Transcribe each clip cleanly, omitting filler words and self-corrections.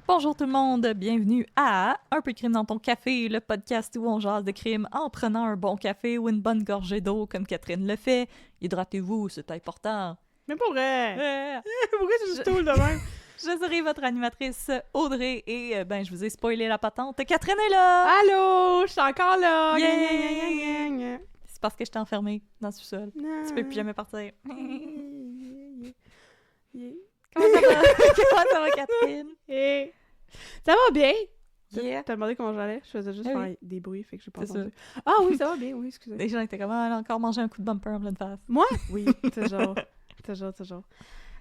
Bonjour tout le monde, bienvenue à Un peu de crime dans ton café, le podcast où on jase de crime en prenant un bon café ou une bonne gorgée d'eau comme Catherine le fait. Hydratez-vous, c'est important. Mais pour vrai! Pourquoi tu me stoules de même? Je serai votre animatrice Audrey et je vous ai spoilé la patente. Catherine est là! Allô! Je suis encore là! Yeah! C'est parce que je t'ai enfermée dans le sous-sol. Non. Tu peux plus jamais partir. Yeah. Comment ça va? Comment ça va, Catherine? Hey. Ça va bien? Yeah! T'as demandé comment j'allais? Je faisais juste Ah faire oui. des bruits, fait que j'ai pas C'est entendu. Ah oui, ça va bien, oui, excusez. Les gens étaient comme, elle a encore mangé un coup de bumper en pleine face. Moi? Oui, toujours. toujours.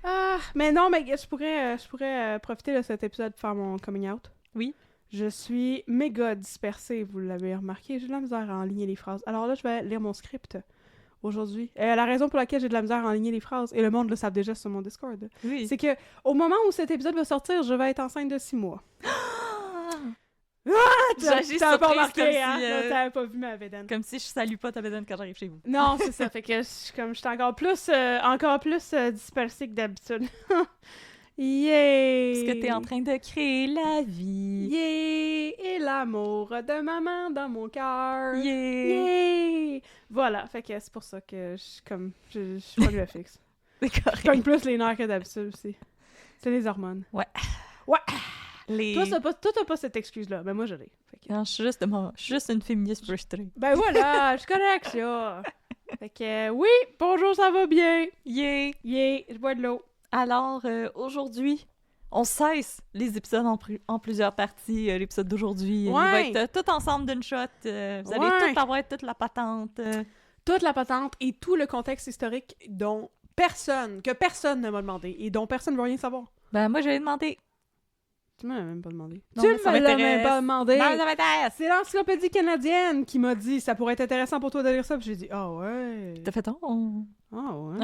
Ah, mais non, mais je pourrais profiter de cet épisode pour faire mon coming out. Oui. Je suis méga dispersée, vous l'avez remarqué. J'ai de la misère à enligner les phrases. Alors là, je vais lire mon script aujourd'hui. La raison pour laquelle j'ai de la misère à enligner les phrases, et le monde le savent déjà sur mon Discord, Oui. c'est que au moment où cet épisode va sortir, je vais être enceinte de 6 mois. J'agis T'avais pas surprise remarqué, comme hein? si, Non, t'avais pas vu ma bédaine. Comme si je salue pas ta bedaine quand j'arrive chez vous. Non, c'est ça. Fait que je suis encore plus dispersée que d'habitude. Yay! Parce que t'es en train de créer la vie. Yay! Et l'amour de maman dans mon cœur. Yeah! Yay! Voilà, fait que c'est pour ça que je suis pas le fixe. C'est Je correct. cogne plus les nerfs que d'habitude aussi. C'est les hormones. Ouais. Les... Toi, t'as pas cette excuse-là, mais moi je l'ai. Fait que... Non, je suis juste une féministe frustrée. Ben voilà, je suis correcte, ça. Fait que oui, bonjour, ça va bien. Yeah! Yay, je bois de l'eau. Alors, aujourd'hui, on cesse les épisodes en plusieurs parties. L'épisode d'aujourd'hui, il va Ouais. être tout ensemble d'une shot. Vous allez Ouais. tout avoir toute la patente. Toute la patente et tout le contexte historique dont personne ne m'a demandé et dont personne ne veut rien savoir. Ben, moi, j'avais demandé. Tu m'as même pas demandé. Non, Tu mais ça me l'as m'intéresse. même pas demandé. Ben, ça m'intéresse! C'est l'encyclopédie canadienne qui m'a dit ça pourrait être intéressant pour toi de lire ça. Puis j'ai dit ah ouais. T'as fait ton... Ah ouais.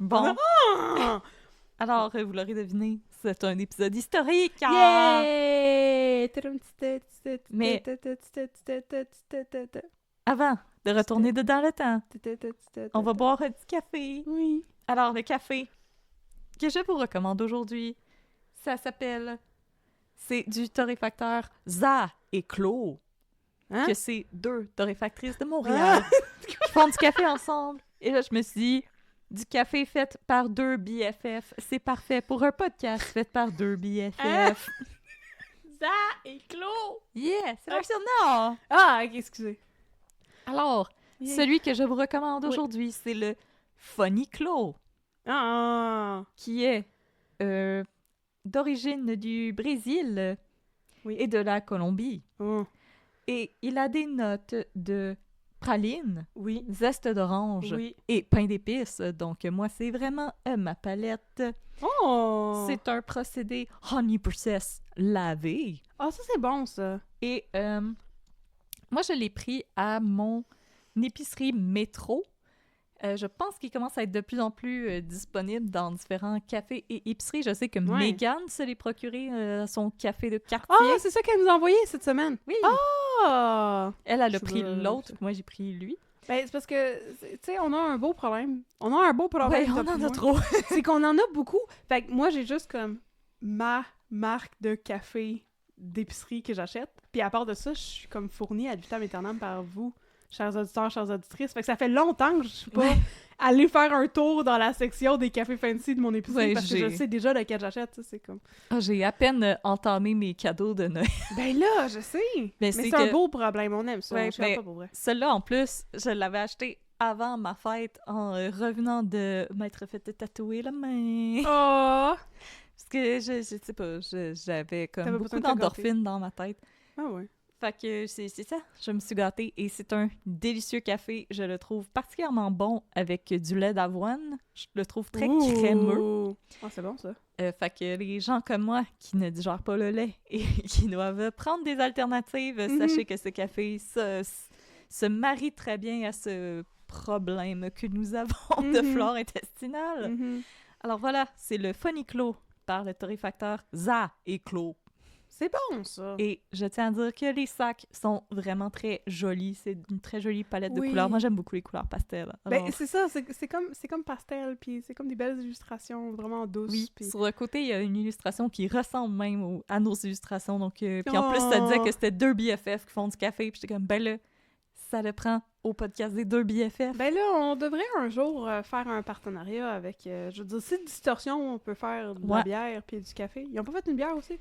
Bon. Ah. Alors, vous l'aurez deviné, c'est un épisode historique. Yeah! Mais- Avant de retourner dedans le temps, on va boire un petit café. Oui. Alors, le café que je vous recommande aujourd'hui, ça s'appelle... C'est du torréfacteur Za et Claude, Hein? que c'est deux torréfactrices de Montréal qui font du café ensemble. Et là, je me suis dit, du café fait par deux BFF, c'est parfait pour un podcast fait par deux BFF. Hein? Ça et Claude. Yeah, c'est leur surnom! Ah, ok, excusez. Alors, Yeah. celui que je vous recommande Oui. aujourd'hui, c'est le Funny Claw, Ah. qui est d'origine du Brésil Oui. et de la Colombie. Oh. Et il a des notes de praline, Oui. zeste d'orange Oui. et pain d'épices. Donc, moi, c'est vraiment ma palette. Oh. C'est un procédé honey process lavé. Ah, ça c'est bon ça. Et moi, je l'ai pris à mon épicerie métro. Je pense qu'il commence à être de plus en plus disponible dans différents cafés et épiceries. Je sais que Ouais. Megan se l'est procuré à son café de quartier. Ah, c'est ça qu'elle nous a envoyé cette semaine. Oui! Ah. Elle a Je pris vois, l'autre, ça. moi j'ai pris lui. Ben, c'est parce que, tu sais, on a un beau problème. On a un beau problème. Ouais, on toi en puis a moi. trop. C'est qu'on en a beaucoup. Fait que moi, j'ai juste comme ma marque de café d'épicerie que j'achète. Puis à part de ça, je suis comme fournie ad vitam aeternam par vous, chers auditeurs, chères auditrices. Fait que ça fait longtemps que je suis pas Ouais. allée faire un tour dans la section des cafés fancy de mon épicerie Ouais, parce que je sais déjà lequel j'achète. Ça, c'est comme... Ah, j'ai à peine entamé mes cadeaux de Noël. Ben là, je sais! Mais c'est c'est un que- beau problème, on aime ça. Ouais, on chiale mais- pas pour vrai. Celui-là, en plus, je l'avais acheté avant ma fête en revenant de m'être fait tatouer la main. Oh! Parce que je sais pas, j'avais comme T'avais beaucoup besoin de te d'endorphines dans ma tête. Ah ouais. Fait que c'est ça, je me suis gâtée et c'est un délicieux café. Je le trouve particulièrement bon avec du lait d'avoine. Je le trouve très crémeux. Ah, c'est bon ça. Fait que les gens comme moi qui ne digèrent pas le lait et qui doivent prendre des alternatives, Mhm. sachez que ce café, ça, se marie très bien à ce problème que nous avons de flore intestinale. Alors voilà, c'est le Phoniclo par le torréfacteur Za et Clos. C'est bon, ça! Et je tiens à dire que les sacs sont vraiment très jolis. C'est une très jolie palette de Oui. couleurs. Moi, j'aime beaucoup les couleurs pastel. Alors, Ben, c'est ça, c'est comme pastel, puis c'est comme des belles illustrations vraiment douces. oui, puis... sur le côté, il y a une illustration qui ressemble même à nos illustrations. Donc, puis en plus, ça disait que c'était 2 BFF qui font du café. Puis j'étais comme, ben là, ça le prend au podcast des 2 BFF. Ben là, on devrait un jour faire un partenariat avec... je veux dire, si Distorsion, on peut faire de la bière puis du café. Ils ont pas fait une bière aussi?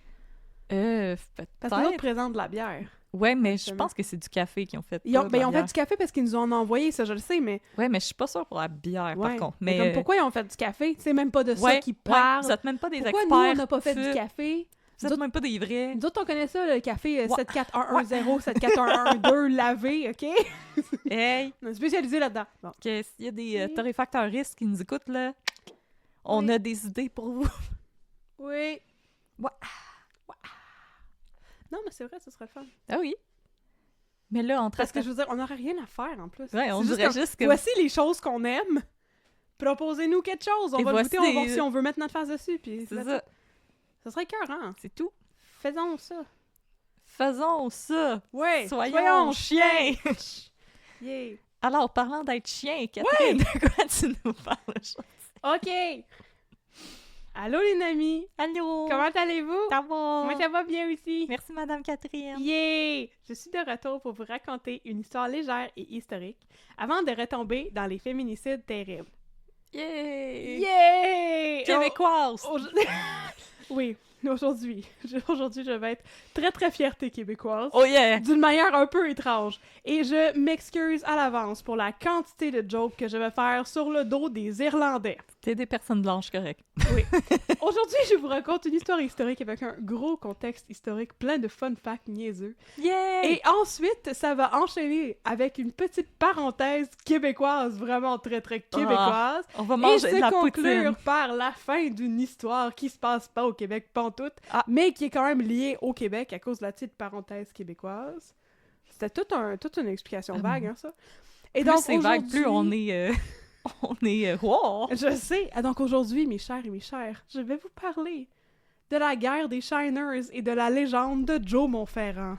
Peut-être. Parce que nous autres présentent de la bière. Ouais, mais je pense que c'est du café qu'ils ont fait. Ils ont fait du café parce qu'ils nous en ont envoyé, ça je le sais, mais... Ouais, mais je suis pas sûre pour la bière, par contre. Mais comme, pourquoi ils ont fait du café? C'est même pas de ça qu'ils parlent. Vous êtes même pas des pourquoi experts. Pourquoi nous, on n'a pas fait du café? Vous êtes même pas des vrais. Nous autres, on connaît ça, le café 74110, 74112 lavé, OK? Hey! On est spécialisé là-dedans. Bon. S'il y a des torréfacteuristes qui nous écoutent, là, on a des idées pour vous. Oui. Non, mais c'est vrai, ce serait le fun. Ah oui. Mais là, Parce que je veux dire, on n'aurait rien à faire en plus. Ouais, on dirait juste que... Voici les choses qu'on aime. Proposez-nous quelque chose. On va le goûter, on va voir si on veut mettre notre face dessus. Puis c'est ça. Ça serait écœurant. C'est tout. Faisons ça. Faisons ça. Ouais. Soyons chiens. Yeah. Alors, parlant d'être chien, Catherine, de quoi tu nous parles aujourd'hui? OK. Allô, les amis! Allô! Comment allez-vous? Ça va? Moi, ça va bien aussi! Merci, Madame Catherine! Yeah! Je suis de retour pour vous raconter une histoire légère et historique avant de retomber dans les féminicides terribles. Yeah! Yeah! Québécoise! Oui, aujourd'hui, je vais être très, très fierté québécoise. Oh yeah! D'une manière un peu étrange. Et je m'excuse à l'avance pour la quantité de jokes que je vais faire sur le dos des Irlandais. T'es des personnes blanches, correct. Oui. Aujourd'hui, je vous raconte une histoire historique avec un gros contexte historique plein de fun facts niaiseux. Yeah! Et ensuite, ça va enchaîner avec une petite parenthèse québécoise, vraiment très, très québécoise. On va manger de la poutine. Et se conclure par la fin d'une histoire qui se passe pas au Québec pantoute, mais qui est quand même liée au Québec à cause de la petite parenthèse québécoise. C'était toute une explication vague, hein, ça. Et plus donc, c'est vague, plus on est... wow! Je sais. Donc aujourd'hui, mes chers et mes chères, je vais vous parler de la guerre des Shiners et de la légende de Joe Montferrand.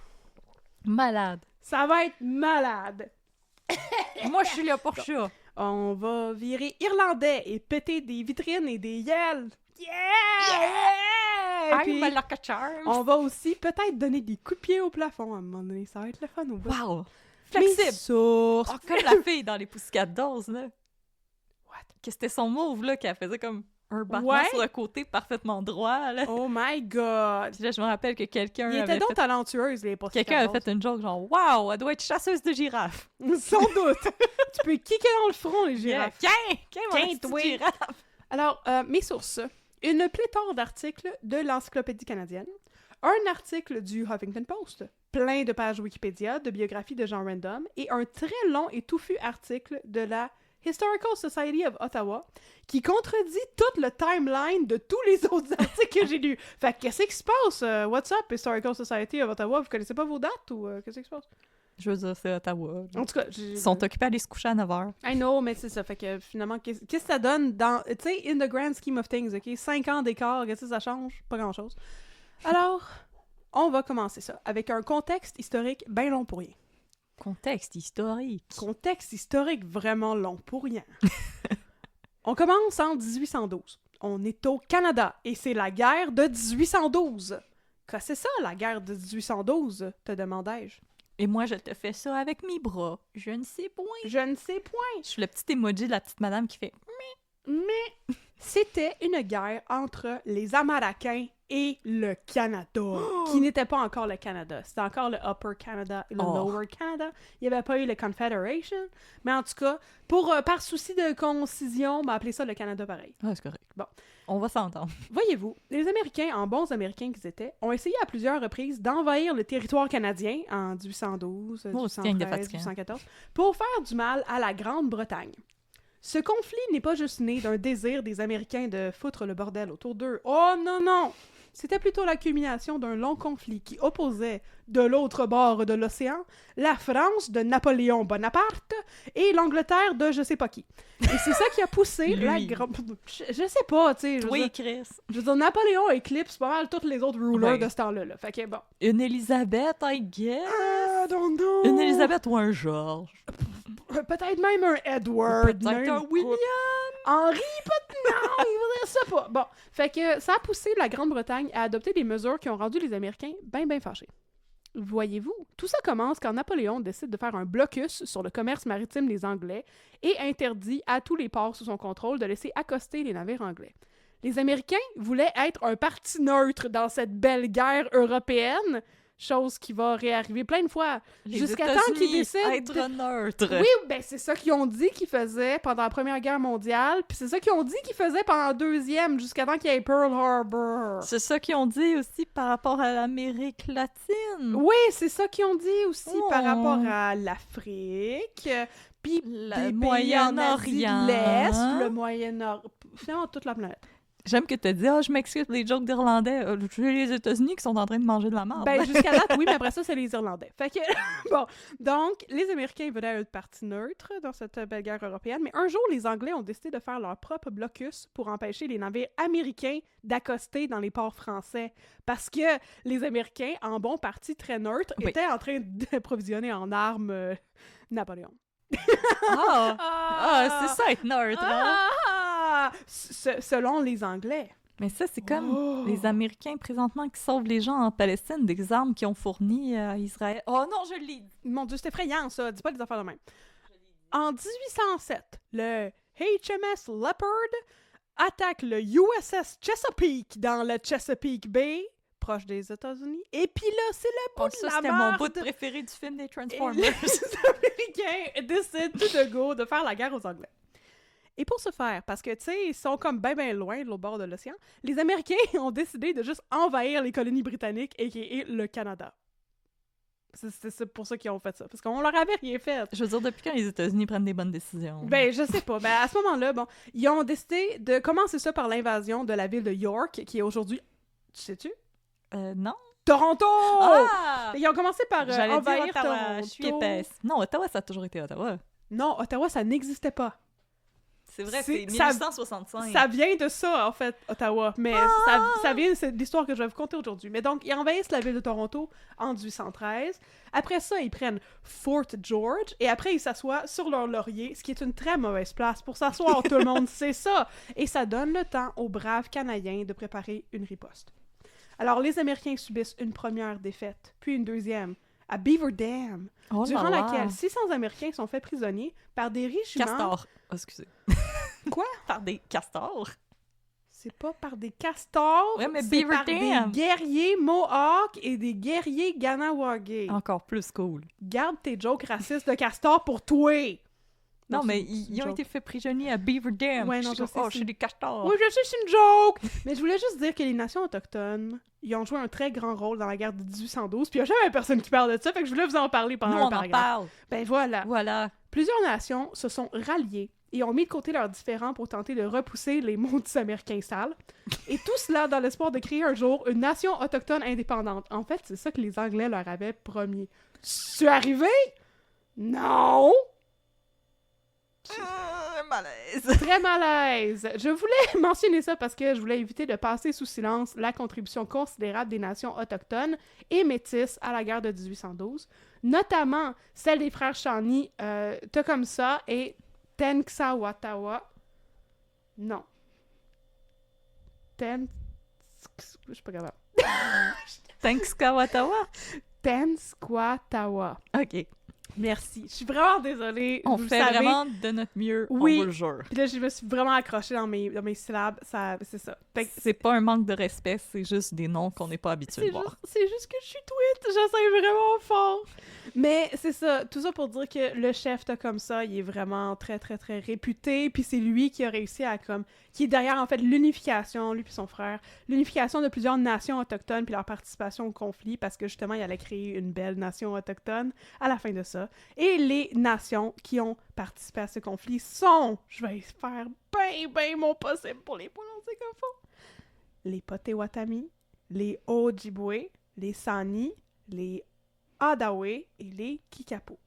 Malade. Ça va être malade. Moi, je suis là pour ça. On va virer irlandais et péter des vitrines et des yels. Yeah! Puis, I'm like a charm. on va aussi peut-être donner des coups de pied au plafond à un moment donné. Ça va être le fun au bout. Wow! Mes Flexible! sources. Oh, comme la fille dans les Pussycat Dolls, là. What? Que c'était son move, là, qu'elle faisait comme un battement sur le côté parfaitement droit, là. Oh my god! Puis là, je me rappelle que quelqu'un Il était donc talentueuse, les Pussycat Quelqu'un a Dolls. fait une joke genre « Wow, elle doit être chasseuse de girafes! Sans doute! Tu peux kicker dans le front, les » girafes. Tiens, mon Tiens, petite toi. girafe! Alors, mes sources. Une pléthore d'articles de l'Encyclopédie canadienne, un article du Huffington Post, plein de pages Wikipédia, de biographies de gens random, et un très long et touffu article de la Historical Society of Ottawa, qui contredit tout le timeline de tous les autres articles que j'ai lus. Fait que qu'est-ce qui se passe? What's up, Historical Society of Ottawa? Vous connaissez pas vos dates ou qu'est-ce qui se passe? Je veux dire, c'est Ottawa. En tout cas, Ils sont occupés à aller se coucher à 9h. I know, mais c'est ça. Fait que finalement, qu'est-ce que ça donne dans... Tu sais, in the grand scheme of things, OK? 5 ans d'écart, qu'est-ce que ça change? Pas grand-chose. Alors, on va commencer ça avec un contexte historique bien long pour rien. Contexte historique. Contexte historique vraiment long pour rien. On commence en 1812. On est au Canada et c'est la guerre de 1812. Qu'est-ce que c'est ça, la guerre de 1812, te demandais-je? Et moi, je te fais ça avec mes bras. Je ne sais point. Je ne sais point. Je suis le petit emoji de la petite madame qui fait Mais c'était une guerre entre les Américains et le Canada, qui n'était pas encore le Canada. C'était encore le Upper Canada et le Lower Canada. Il n'y avait pas eu le Confederation. Mais en tout cas, par souci de concision, on va appeler ça le Canada pareil. Ah, c'est correct. Bon. On va s'entendre. Voyez-vous, les Américains, en bons Américains qu'ils étaient, ont essayé à plusieurs reprises d'envahir le territoire canadien en 1812, 1813, 1814, pour faire du mal à la Grande-Bretagne. Ce conflit n'est pas juste né d'un désir des Américains de foutre le bordel autour d'eux. Oh non, non! C'était plutôt la culmination d'un long conflit qui opposait, de l'autre bord de l'océan, la France de Napoléon Bonaparte et l'Angleterre de je sais pas qui. Et c'est ça qui a poussé la grande... Je sais pas, tu sais. Oui, Chris. Je veux dire, Napoléon éclipse pas mal tous les autres rulers Ouais. de ce temps-là. Là. Fait que bon. Une Élisabeth, I guess. I don't know. Une Élisabeth ou un Georges. Peut-être même un Edward. Peut-être même un William. Henri, non, il faudrait ça pas. Bon, fait que ça a poussé la Grande-Bretagne à adopter des mesures qui ont rendu les Américains ben fâchés. Voyez-vous, tout ça commence quand Napoléon décide de faire un blocus sur le commerce maritime des Anglais et interdit à tous les ports sous son contrôle de laisser accoster les navires anglais. Les Américains voulaient être un parti neutre dans cette belle guerre européenne, chose qui va réarriver plein de fois, jusqu'à temps qu'ils décident être neutre. Oui, ben c'est ça qu'ils ont dit qu'ils faisaient pendant la Première Guerre mondiale, puis c'est ça qu'ils ont dit qu'ils faisaient pendant la Deuxième, jusqu'à temps qu'il y ait Pearl Harbor. C'est ça qu'ils ont dit aussi par rapport à l'Amérique latine. Oui, c'est ça qu'ils ont dit aussi par Oh. rapport à l'Afrique, puis Le des pays en Asie Moyen-Orient. de l'Est, le Moyen-Orient, finalement toute la planète. J'aime que tu as dit « Ah, je m'excuse pour les jokes d'Irlandais. C'est les États-Unis qui sont en train de manger de la merde. » Ben, jusqu'à date, oui, mais après ça, c'est les Irlandais. Fait que, bon, donc, les Américains venaient être parti neutre dans cette belle guerre européenne, mais un jour, les Anglais ont décidé de faire leur propre blocus pour empêcher les navires américains d'accoster dans les ports français, parce que les Américains, en bon parti très neutre, Oui. étaient en train d'approvisionner en armes Napoléon. C'est ça être neutre, hein? Selon les Anglais. Mais ça, c'est comme Oh. les Américains présentement qui sauvent les gens en Palestine des armes qu'ils ont fournies à Israël. Oh non, je l'ai dit! Mon Dieu, c'est effrayant, ça. Dis pas des affaires de même. En 1807, le HMS Leopard attaque le USS Chesapeake dans le Chesapeake Bay, proche des États-Unis. Et puis là, c'est le bout Oh, de ça, la c'était mon marde. bout préféré du film des Et Transformers. les Américains décident tout de go de faire la guerre aux Anglais. Et pour ce faire, parce que, tu sais, ils sont comme ben loin de l'autre bord de l'océan, les Américains ont décidé de juste envahir les colonies britanniques, a.k.a. le Canada. C'est pour ça qu'ils ont fait ça, parce qu'on leur avait rien fait. Je veux dire, depuis quand les États-Unis prennent des bonnes décisions? Ben, je sais pas. Ben, à ce moment-là, bon, ils ont décidé de commencer ça par l'invasion de la ville de York, qui est aujourd'hui... Tu sais-tu? Non? Toronto! Ah! Ils ont commencé par J'allais dire envahir Ottawa, Toronto. je suis épaisse. Non, Ottawa, ça a toujours été Ottawa. Non, Ottawa, ça n'existait pas. C'est vrai, C'est- c'est ça- 1865. Ça vient de ça, en fait, Ottawa. Mais ça vient, c'est l'histoire que je vais vous conter aujourd'hui. Mais donc, ils envahissent la ville de Toronto en 1813. Après ça, ils prennent Fort George. Et après, ils s'assoient sur leur laurier, ce qui est une très mauvaise place pour s'asseoir. Tout le monde sait ça. Et ça donne le temps aux braves Canadiens de préparer une riposte. Alors, les Américains subissent une première défaite, puis une deuxième, à Beaver Dam, Oh là durant là. laquelle 600 Américains sont faits prisonniers par des régiments... Castors. Oh, excusez. Quoi? Par des castors? C'est pas par des castors, Ouais, mais c'est Beaver par Dam. des guerriers Mohawks et des guerriers Ganawagé. Encore plus cool. Garde tes jokes racistes de castor pour toi! Non, mais c'est une ils ont joke. été faits prisonniers à Beaver Dam. Ouais, non, Je suis je comme, sais, oh, je suis des castors. Oui, je sais, c'est une joke! Mais je voulais juste dire que les nations autochtones, ils ont joué un très grand rôle dans la guerre de 1812, puis il y a jamais personne qui parle de ça, fait que je voulais vous en parler pendant Nous, un on en paragraphe. parle. Ben voilà. Voilà. Plusieurs nations se sont ralliées et ont mis de côté leurs différends pour tenter de repousser les maudits Américains sales. Et tout cela dans l'espoir de créer un jour une nation autochtone indépendante. En fait, c'est ça que les Anglais leur avaient promis. C'est arrivé? Non! Malaise. Très malaise. Je voulais mentionner ça parce que je voulais éviter de passer sous silence la contribution considérable des nations autochtones et métisses à la guerre de 1812, notamment celle des frères Shawnee, Tecumseh et Tenskwatawa. Non. Je suis pas capable. Thanks, Kawatawa. Tenskwatawa. OK. Merci. Je suis vraiment désolée. On vous fait savez. vraiment de notre mieux, Oui. on vous le jure. Puis là, je me suis vraiment accrochée dans mes syllabes. C'est ça. Fait que C'est pas un manque de respect, c'est juste des noms qu'on n'est pas habitué de voir. C'est juste que je suis tweet, j'essaie vraiment fort. Mais c'est ça, tout ça pour dire que le chef Tecumseh, il est vraiment très, très, très réputé, puis c'est lui qui a réussi à, qui est derrière, en fait, l'unification, lui puis son frère, l'unification de plusieurs nations autochtones, puis leur participation au conflit, parce que, justement, il allait créer une belle nation autochtone à la fin de ça. Et les nations qui ont participé à ce conflit sont, je vais faire ben mon possible pour les prononcer comme faut, les Potawatomi, les Ojibwe, les Sani, les Adawe et les Kikapo.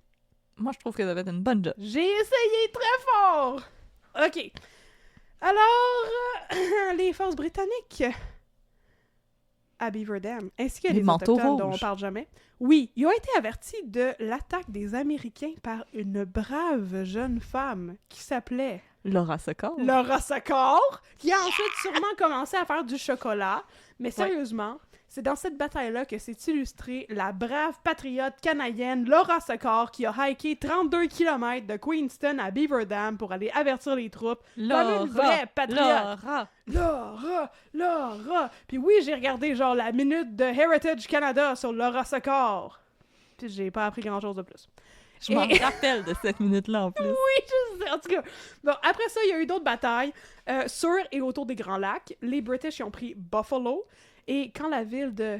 Moi, je trouve que ça va être une bonne job. J'ai essayé très fort! OK. Alors, les forces britanniques à Beaver Dam, ainsi que Les les manteaux Autochtones dont on rouges. parle jamais. Oui, ils ont été avertis de l'attaque des Américains par une brave jeune femme qui s'appelait Laura Sokol. Laura Sokol, qui a ensuite sûrement commencé à faire du chocolat. Mais sérieusement, c'est dans cette bataille-là que s'est illustrée la brave patriote canadienne Laura Sokol qui a hiké 32 km de Queenston à Beaver Dam pour aller avertir les troupes. Comme une vraie patriote. Laura! Puis oui, j'ai regardé genre la minute de Heritage Canada sur Laura Sokol. Puis j'ai pas appris grand-chose de plus. Je m'en rappelle de cette minute-là en plus. En tout cas, bon, après ça, il y a eu d'autres batailles sur et autour des Grands Lacs. Les British y ont pris Buffalo. Et quand la ville de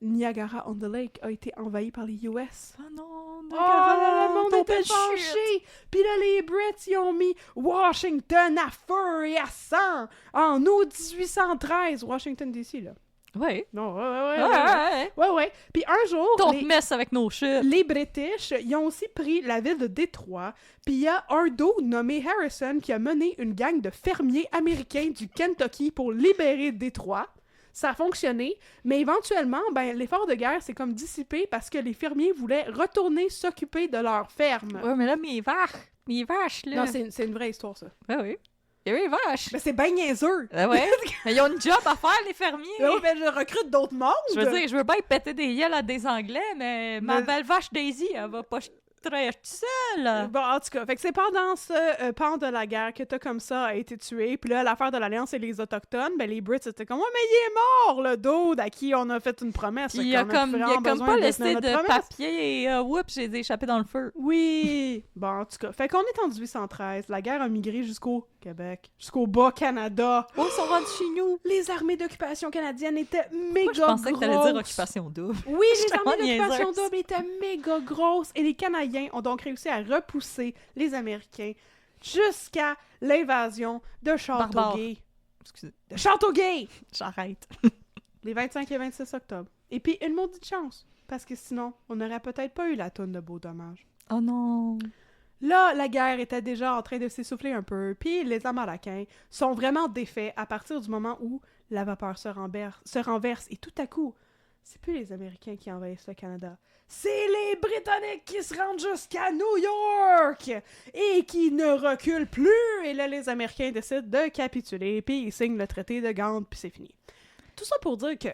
Niagara-on-the-Lake a été envahie par les US... Oh non, le monde était fâché! Puis là, les Brits, ils ont mis Washington à feu et à sang en août 1813. Washington, D.C., là. Ouais. Non, Ouais. ouais. Puis un jour, Don't mess avec nos chutes. les British, ils ont aussi pris la ville de Détroit, puis il y a un dos nommé Harrison qui a mené une gang de fermiers américains du Kentucky pour libérer Détroit. Ça a fonctionné, mais éventuellement, l'effort de guerre s'est comme dissipé parce que les fermiers voulaient retourner s'occuper de leur ferme. Ouais, mais là, mes vaches, là. Non, c'est une vraie histoire, ça. Ouais, oui. Et oui, vaches. Mais c'est bien niaiseux! Ouais. Mais ils ont une job à faire, les fermiers. Oh, ben, je recrute d'autres mondes! Je veux dire, je veux bien péter des gueules à des Anglais, mais ma belle vache Daisy, elle va pas très seule. Bon, en tout cas, fait que c'est pendant ce pan de la guerre que t'as comme ça a été tué, puis là, l'affaire de l'Alliance et les Autochtones, ben les Brits étaient comme « Ouais, mais il est mort, le dude à qui on a fait une promesse! » Il y a comme pas laissé de papier et oups, j'ai échappé dans le feu. Oui! Bon, en tout cas, fait qu'on est en 1813, la guerre a migré jusqu'au Québec, jusqu'au Bas-Canada. Oh, ils sont rendus chez nous! Les armées d'occupation canadiennes étaient méga grosses. Moi, je pensais que t'allais dire occupation double. Oui, les J'étais armées vraiment d'occupation niaiseuse. double étaient méga grosses et les Canadiens ont donc réussi à repousser les Américains jusqu'à l'invasion de Châteauguay. Excusez, De Châteauguay! j'arrête. Les 25 et 26 octobre. Et puis, une maudite chance, parce que sinon, on n'aurait peut-être pas eu la tonne de beaux dommages. Oh non! Là, la guerre était déjà en train de s'essouffler un peu, puis les Américains sont vraiment défaits à partir du moment où la vapeur se renverse et tout à coup, c'est plus les Américains qui envahissent le Canada. C'est les Britanniques qui se rendent jusqu'à New York et qui ne reculent plus. Et là, les Américains décident de capituler, puis ils signent le traité de Gand, puis c'est fini. Tout ça pour dire que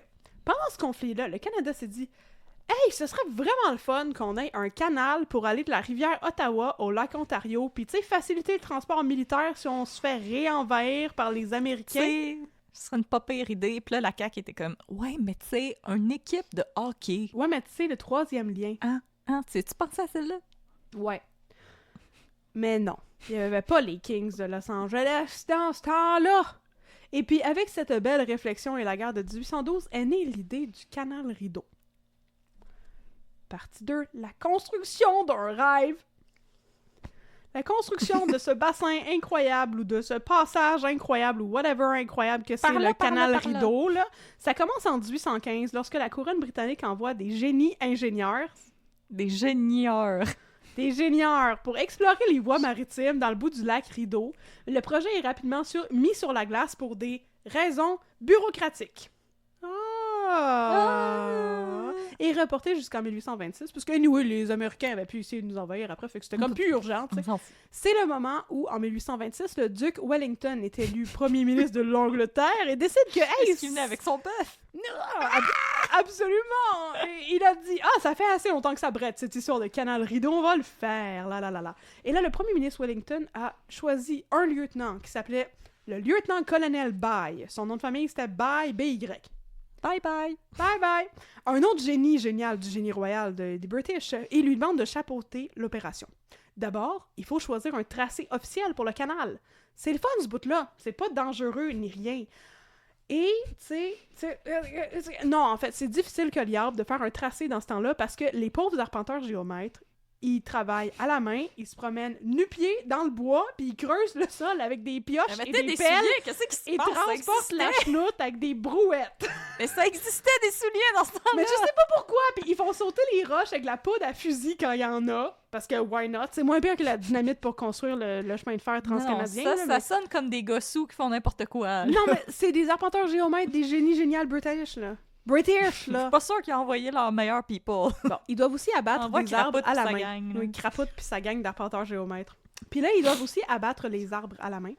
pendant ce conflit-là, le Canada s'est dit « Hey, ce serait vraiment le fun qu'on ait un canal pour aller de la rivière Ottawa au lac Ontario, puis tu sais, faciliter le transport militaire si on se fait réenvahir par les Américains. » Tu sais, ce serait une pas pire idée. Puis là, la CAQ était comme, ouais, mais tu sais, une équipe de hockey. Ouais, mais tu sais, le troisième lien. Tu pensais à celle-là? Ouais. Mais non, il n'y avait pas les Kings de Los Angeles dans ce temps-là. Et puis, avec cette belle réflexion et la guerre de 1812, est née l'idée du canal Rideau. Partie 2, la construction d'un rêve. La construction de ce bassin incroyable ou de ce passage incroyable ou whatever incroyable que c'est le canal Rideau, là, ça commence en 1815 lorsque la couronne britannique envoie des génies ingénieurs. Des génieurs. Des ingénieurs pour explorer les voies maritimes dans le bout du lac Rideau. Le projet est rapidement mis sur la glace pour des raisons bureaucratiques. Et reporté jusqu'en 1826, parce que anyway, les Américains avaient pu essayer de nous envahir après, fait que c'était comme plus urgent. C'est le moment où, en 1826, le duc Wellington est élu premier ministre de l'Angleterre et décide que, hey, Est-ce qu'il venait avec son bœuf? Absolument! Et il a dit, ça fait assez longtemps que ça brette, cette histoire de canal Rideau, on va le faire, là. Et là, le premier ministre Wellington a choisi un lieutenant qui s'appelait le lieutenant-colonel Bye. Son nom de famille, c'était Bye, B-Y. Bye bye! Bye bye! Un autre génie génial du génie royal des British, et lui demande de chapeauter l'opération. D'abord, il faut choisir un tracé officiel pour le canal. C'est le fun, ce bout-là. C'est pas dangereux ni rien. Et, non, en fait, c'est difficile que liable de faire un tracé dans ce temps-là parce que les pauvres arpenteurs géomètres, ils travaillent à la main, ils se promènent nu-pieds dans le bois, puis ils creusent le sol avec des pioches et Mettez des des pelles, souliers, qu'est-ce qui se et passe? Ça transportent la existait? chenoute avec des brouettes. Mais ça existait, des souliers, dans ce temps-là! Mais je sais pas pourquoi, puis ils font sauter les roches avec la poudre à fusil quand il y en a, parce que why not? C'est moins bien que la dynamite pour construire le chemin de fer transcanadien. Non, là, ça mais- sonne comme des gossous qui font n'importe quoi. Non, mais c'est des arpenteurs géomètres, des génies géniaux british, là. British, Je là. suis pas sûre qu'ils ont envoyé leurs meilleurs people. Bon, ils doivent aussi abattre Envoie des arbres Crapoute à la pis sa main. gang, là. Oui, Crapoute puis sa gang d'arpenteurs géomètres. Puis là, ils doivent aussi abattre les arbres à la main.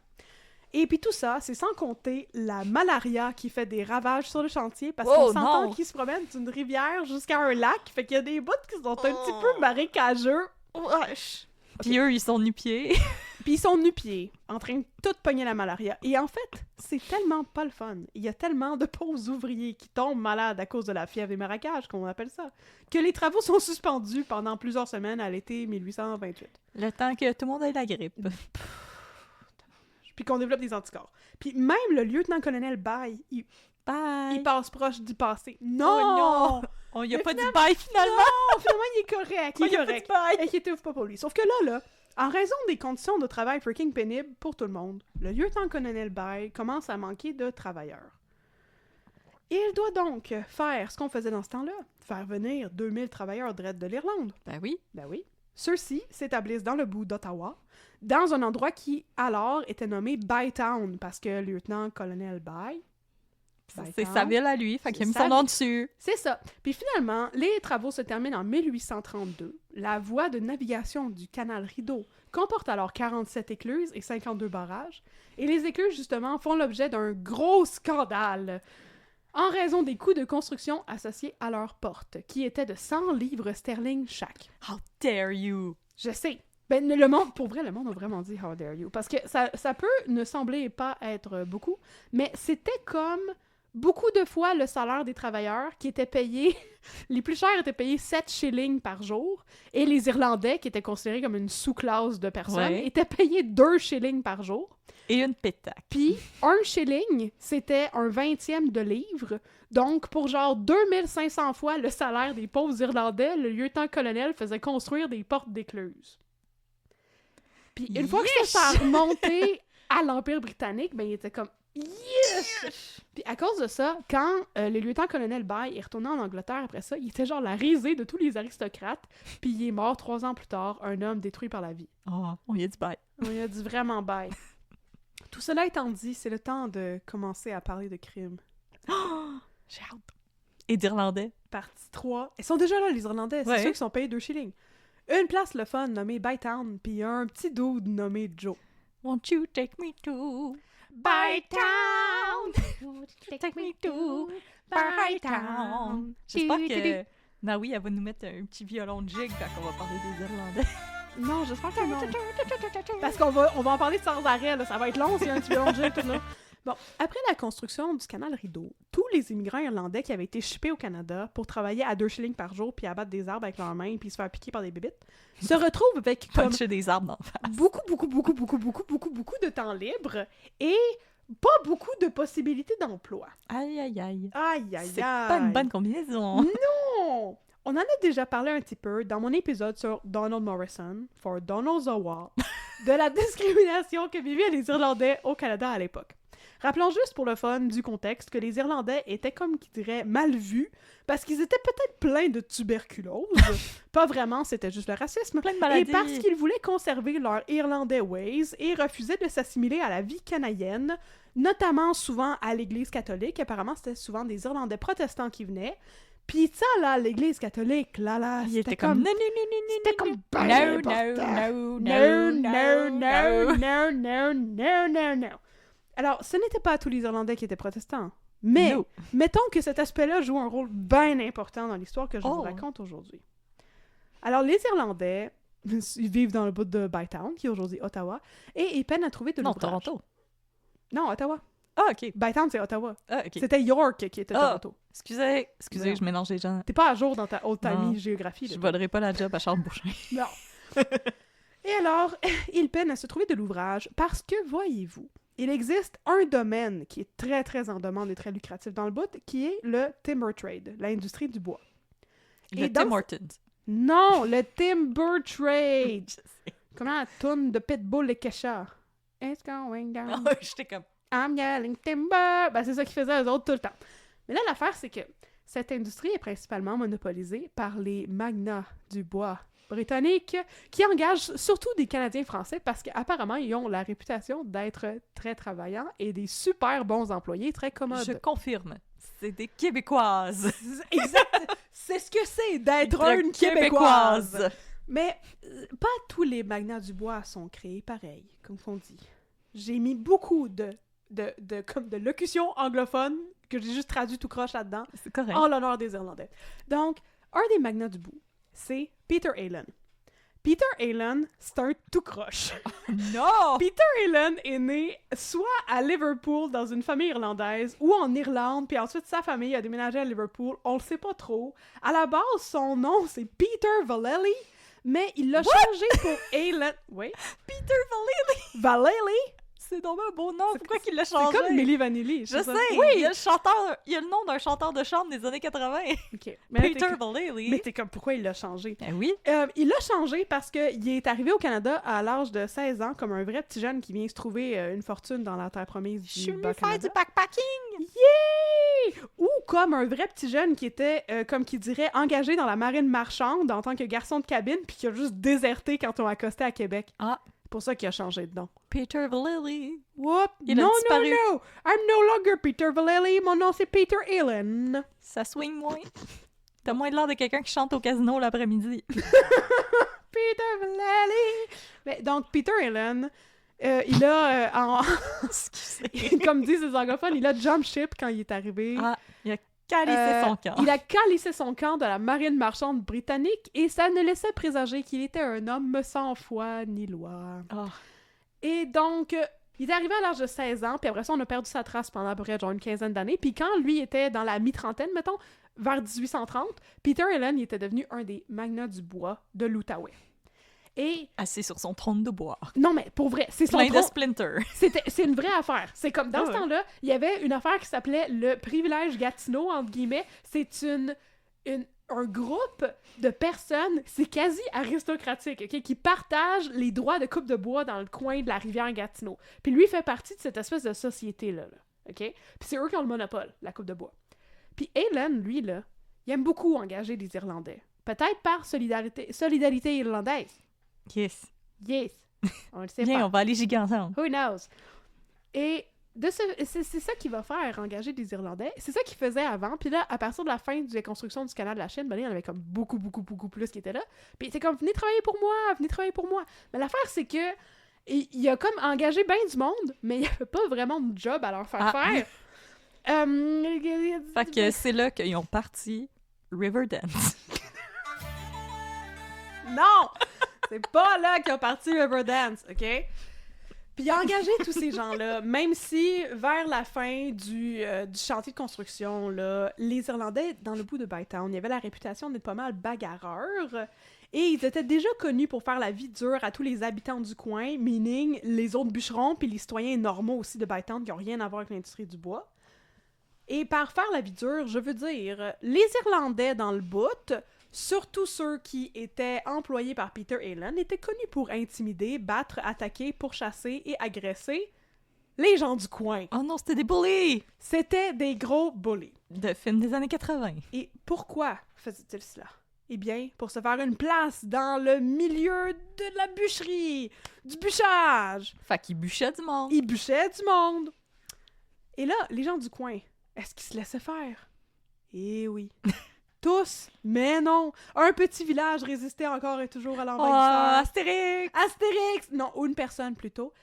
Et puis tout ça, c'est sans compter la malaria qui fait des ravages sur le chantier parce Oh, qu'on s'entend non! qu'ils se promènent d'une rivière jusqu'à un lac, fait qu'il y a des bouts qui sont un petit peu marécageux. Wesh. Puis eux, ils sont nu-pieds. Puis ils sont nu-pieds, en train de tout pogner la malaria. Et en fait, c'est tellement pas le fun. Il y a tellement de pauvres ouvriers qui tombent malades à cause de la fièvre des marécages, comme on appelle ça, que les travaux sont suspendus pendant plusieurs semaines à l'été 1828. Le temps que tout le monde ait la grippe. Puis qu'on développe des anticorps. Puis même le lieutenant-colonel Bay, il Bye! passe proche d'y passer. Oh Non! non! On y a Mais pas dit bye, finalement! Non! Finalement, il est correct. Il On est y a pas correct. dit bye! Inquiétez-vous pas pour lui. Sauf que là, en raison des conditions de travail freaking pénibles pour tout le monde, le lieutenant-colonel Bay commence à manquer de travailleurs. Il doit donc faire ce qu'on faisait dans ce temps-là, faire venir 2000 travailleurs de l'Irlande. Ben oui. Ben oui. Ceux-ci s'établissent dans le bout d'Ottawa, dans un endroit qui, alors, était nommé Bytown, parce que le lieutenant-colonel Bay... C'est sa ville à lui, fait qu'il a mis C'est sa son nom dessus. C'est ça. Puis finalement, les travaux se terminent en 1832. La voie de navigation du canal Rideau comporte alors 47 écluses et 52 barrages. Et les écluses, justement, font l'objet d'un gros scandale en raison des coûts de construction associés à leurs portes, qui étaient de 100 livres sterling chaque. How dare you! Je sais. Ben, le monde, pour vrai, le monde a vraiment dit « How dare you », parce que ça peut ne sembler pas être beaucoup, mais c'était comme beaucoup de fois le salaire des travailleurs qui étaient payés, les plus chers étaient payés 7 shillings par jour, et les Irlandais, qui étaient considérés comme une sous-classe de personnes, Ouais. étaient payés 2 shillings par jour. Et une pétaque. Puis, 1 shilling, c'était un 20e de livre. Donc, pour genre 2500 fois le salaire des pauvres Irlandais, le lieutenant-colonel faisait construire des portes d'écluses. Puis, une fois que ça a remonté à l'Empire britannique, ben, il était comme « Yes! » Puis, à cause de ça, quand le lieutenant-colonel Bay est retourné en Angleterre après ça, il était genre la risée de tous les aristocrates. Puis, il est mort 3 ans plus tard, un homme détruit par la vie. Oh, on y a dit bye. On lui a dit vraiment bye. Tout cela étant dit, c'est le temps de commencer à parler de crime. J'ai hâte. Et d'Irlandais. Partie 3. Ils sont déjà là, les Irlandais. C'est Ouais. ceux qui sont payés 2 shillings. Une place le fun nommée Bytown, puis un petit dude nommé Joe. Won't you take me to Bytown! Take me to Bytown. J'espère que Naoui, elle va nous mettre un petit violon de jig quand on va parler des Irlandais. Non, j'espère que non. Parce qu'on va en parler sans arrêt, là. Ça va être long s'il y a un petit violon de jeu, tout là. Bon, après la construction du canal Rideau, tous les immigrants irlandais qui avaient été shippés au Canada pour travailler à 2 shillings par jour puis abattre des arbres avec leurs mains puis se faire piquer par des bébites, se retrouvent avec comme Puncher des arbres d'en face. beaucoup de temps libre et pas beaucoup de possibilités d'emploi. Aïe, aïe, aïe. Aïe, aïe, C'est aïe. pas une bonne combinaison. Non! On en a déjà parlé un petit peu dans mon épisode sur Donald Morrison, for Donald Zawa, de la discrimination que vivaient les Irlandais au Canada à l'époque. Rappelons juste pour le fun du contexte que les Irlandais étaient comme qui dirait mal vus parce qu'ils étaient peut-être pleins de tuberculose. Pas vraiment, c'était juste le racisme. Plein de Et maladies. parce qu'ils voulaient conserver leur Irlandais ways et refusaient de s'assimiler à la vie canadienne, notamment souvent à l'Église catholique. Apparemment, c'était souvent des Irlandais protestants qui venaient. Puis ça, là, l'Église catholique, là, Il c'était était comme... comme... Non, non, non, non, C'était comme ben non, important. non, Non. Alors, ce n'était pas tous les Irlandais qui étaient protestants. Mais, No. mettons que cet aspect-là joue un rôle bien important dans l'histoire que je vous Oh. raconte aujourd'hui. Alors, les Irlandais, ils vivent dans le bout de Bytown, qui est aujourd'hui Ottawa, et ils peinent à trouver de Non, l'ouvrage. Toronto. Non, Ottawa. Ah, OK. Bytown, c'est Ottawa. Ah, OK. C'était York qui était Ah. Toronto. Excusez, Non. je mélange les gens. T'es pas à jour dans ta Non. old-timey géographie. Je là. volerai pas la job à Charles Beauchamp. Non. Et alors, ils peinent à se trouver de l'ouvrage parce que, voyez-vous, il existe un domaine qui est très, très en demande et très lucratif dans le bout, qui est le timber trade, l'industrie du bois. Le Et dans Tim Hortons. Non, le Timber Trade. Je sais. Comment la toune de Pitbull et Kesha? It's going down. J'étais comme... I'm yelling timber! Ben, c'est ça qu'ils faisaient eux autres tout le temps. Mais là, l'affaire, c'est que cette industrie est principalement monopolisée par les magnats du bois britanniques qui engagent surtout des Canadiens français parce qu'apparemment, ils ont la réputation d'être très travaillants et des super bons employés, très commodes. Je confirme. C'est des Québécoises. Exact! C'est ce que c'est d'être une Québécoise! Mais pas tous les magnats du bois sont créés pareil, comme on dit. J'ai mis beaucoup de locutions anglophones que j'ai juste traduit tout croche là-dedans, C'est correct. en l'honneur des Irlandais. Donc, un des magnats du bout, c'est Peter Allen. Peter Allen, c'est un tout croche. Non! Peter Allen est né soit à Liverpool dans une famille irlandaise ou en Irlande, puis ensuite sa famille a déménagé à Liverpool. On le sait pas trop. À la base, son nom, c'est Peter Vallely, mais il l'a changé pour Allen. Oui? Peter Vallely! Vallely? C'est donc un beau nom. C'est- Pourquoi qu'il l'a C'est changé? comme Milli Vanilli. Je sais! Oui! Il y a le nom d'un chanteur de chambre des années 80. Ok. Mais là, Peter t'es- Vallely. Mais t'es comme, pourquoi il l'a changé? Ben oui. Il l'a changé parce qu'il est arrivé au Canada à l'âge de 16 ans comme un vrai petit jeune qui vient se trouver une fortune dans la terre promise Je suis du venu Bas faire Canada. du backpacking. Yeah! Ou comme un vrai petit jeune qui était, comme qui dirait, engagé dans la marine marchande en tant que garçon de cabine puis qui a juste déserté quand on a accosté à Québec. Ah. C'est pour ça qu'il a changé de nom. Peter Vallely. Whoop! Il a non, disparu. non! I'm no longer Peter Vallely, mon nom c'est Peter Allen. Ça swing moins. T'as moins de l'air de quelqu'un qui chante au casino l'après-midi. Peter Vallely! Mais donc, Peter Allen, il a, Excusez. comme disent les anglophones, il a jump ship quand il est arrivé. Ah, il a calissé son camp. Il a calissé son camp de la marine marchande britannique et ça ne laissait présager qu'il était un homme sans foi ni loi. Ah. Et donc, il est arrivé à l'âge de 16 ans, puis après ça, on a perdu sa trace pendant à peu près genre une quinzaine d'années. Puis quand lui était dans la mi-trentaine, mettons, vers 1830, Peter Allen il était devenu un des magnats du bois de l'Outaouais. Et, Assis sur son trône de bois. non mais, pour vrai, c'est son Plein de tronc- splinters. c'est une vraie affaire. C'est comme, dans Ah ce ouais. temps-là, il y avait une affaire qui s'appelait le privilège Gatineau, entre guillemets. C'est un groupe de personnes, c'est quasi aristocratique, ok, qui partagent les droits de coupe de bois dans le coin de la rivière Gatineau. Puis lui fait partie de cette espèce de société-là, là, ok? Puis c'est eux qui ont le monopole, la coupe de bois. Puis Allen, lui, là, il aime beaucoup engager des Irlandais. Peut-être par solidarité irlandaise. Yes. Yes. On le sait Viens, pas. on va aller giga ensemble. Who knows? Et c'est ça qu'il va faire, engager des Irlandais. C'est ça qu'il faisait avant. Puis là, à partir de la fin de la construction du canal de la Chine, ben, il y en avait comme beaucoup plus qui étaient là. Puis c'est comme, venez travailler pour moi. Mais l'affaire, c'est que il a comme engagé bien du monde, mais il n'y avait pas vraiment de job à leur faire faire. Fait que c'est là qu'ils ont parti Riverdance. Non! C'est pas là qu'ils ont parti Riverdance, OK? Puis il a engagé tous ces gens-là, même si vers la fin du chantier de construction, là, les Irlandais, dans le bout de Bytown, ils avaient la réputation d'être pas mal bagarreurs. Et ils étaient déjà connus pour faire la vie dure à tous les habitants du coin, meaning les autres bûcherons puis les citoyens normaux aussi de Bytown qui n'ont rien à voir avec l'industrie du bois. Et par faire la vie dure, je veux dire, les Irlandais dans le bout, surtout ceux qui étaient employés par Peter Allen, étaient connus pour intimider, battre, attaquer, pourchasser et agresser les gens du coin. Oh non, c'était des bullies! C'était des gros bullies. De films des années 80. Et pourquoi faisaient-ils cela? Eh bien, pour se faire une place dans le milieu de la bûcherie, du bûchage. Fait qu'ils bûchaient du monde. Ils bûchaient du monde. Et là, les gens du coin, est-ce qu'ils se laissaient faire? Eh oui. Tous, mais non. Un petit village résistait encore et toujours à Oh, l'envahisseur. Astérix! Astérix! Non, ou une personne plutôt.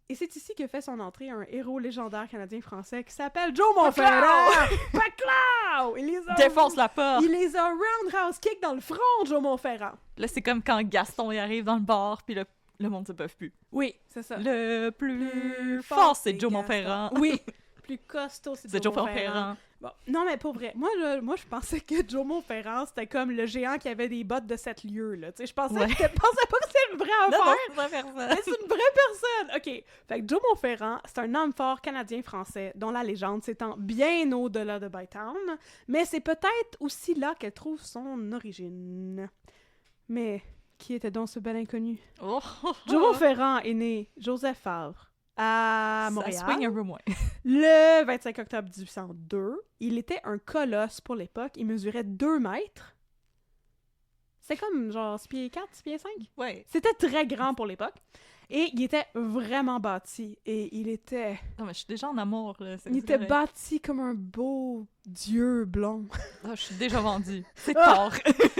Et c'est ici que fait son entrée un héros légendaire canadien-français qui s'appelle Joe Montferrand! Paclau! Défonce la porte! Il les a roundhouse kick dans le front, Joe Montferrand. Là, c'est comme quand Gaston y arrive dans le bar, puis le monde se peuvent plus. Oui, c'est ça. Le plus fort, c'est Joe Montferrand. Oui, plus costaud, C'est Joe Montferrand. Bon, non, mais pour vrai, moi, je pensais que Joe Montferrand, c'était comme le géant qui avait des bottes de 7 lieues, là. Tu sais, je pensais pas que c'était une vraie affaire. Non, c'est pas personne. Mais c'est une vraie personne! OK. Fait que Joe Montferrand, c'est un homme fort canadien-français dont la légende s'étend bien au-delà de Bytown, mais c'est peut-être aussi là qu'elle trouve son origine. Mais qui était donc ce bel inconnu? Oh! Joe Montferrand est né Joseph Favre à Ça Montréal swing un peu moins. le 25 octobre 1802. Il était un colosse pour l'époque. Il mesurait 2 mètres. C'est comme genre 6 pieds 4, 6 pieds 5. Ouais. C'était très grand pour l'époque. Et il était vraiment bâti. Et il était... Non, mais je suis déjà en amour, là. Il était bâti comme un beau dieu blond. Ah, je suis déjà vendue. C'est Ah! tard.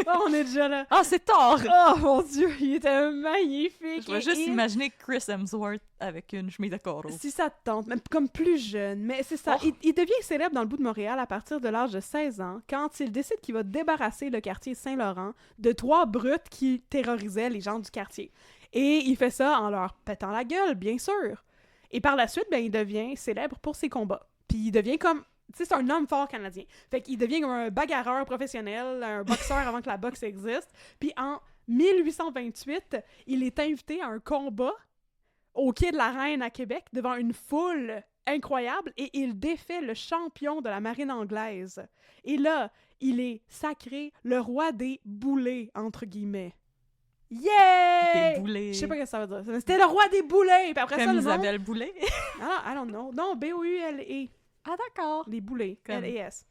Oh, on est déjà là. Ah, c'est tard! Oh mon dieu, il était magnifique. Je vais juste Et- imaginer Chris Hemsworth avec une chemise à carreaux. Si ça te tente, même comme plus jeune. Mais c'est ça. Oh. Il devient célèbre dans le bout de Montréal à partir de l'âge de 16 ans, quand il décide qu'il va débarrasser le quartier Saint-Laurent de 3 brutes qui terrorisaient les gens du quartier. Et il fait ça en leur pétant la gueule, bien sûr. Et par la suite, ben, il devient célèbre pour ses combats. Puis il devient comme... Tu sais, c'est un homme fort canadien. Fait qu'il devient comme un bagarreur professionnel, un boxeur avant que la boxe existe. Puis en 1828, il est invité à un combat au Quai de la Reine à Québec devant une foule incroyable et il défait le champion de la marine anglaise. Et là, il est sacré le roi des boulets, entre guillemets. Yeah! Des boulets. Je sais pas ce que ça veut dire. C'était le roi des boulets! Puis après ça, Comme le nom... Isabelle Boulay. Ah, I don't know. Non, B-O-U-L-E. Ah, d'accord. Les boulets. Comme- L-E-S.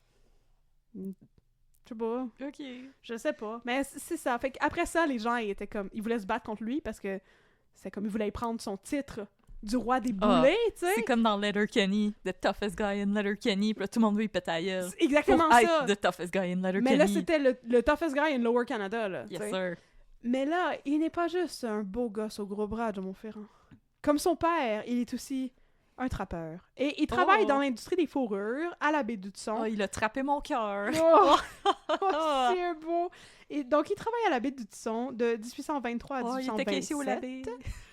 Je sais pas. OK. Je sais pas. Mais c'est ça. Fait qu'après ça, les gens, ils étaient comme... Ils voulaient se battre contre lui parce que c'est comme ils voulaient prendre son titre du roi des boulets, tu sais. C'est comme dans Letterkenny, the toughest guy in Letterkenny, puis là, tout le monde veut y péter la gueule. C'est exactement Pour ça. être the toughest guy in Letterkenny. Mais là, c'était le toughest guy in Lower Canada, là. Yes, t'sais. sir. Mais là, il n'est pas juste un beau gosse au gros bras de Montferrand. Comme son père, il est aussi un trappeur. Et il travaille Oh. dans l'industrie des fourrures à la baie d'Hudson. Oh, il a trappé mon cœur. Oh, oh, c'est beau! Et donc, il travaille à la baie d'Hudson de 1823 à Oh, il 1827. était caissier au labé.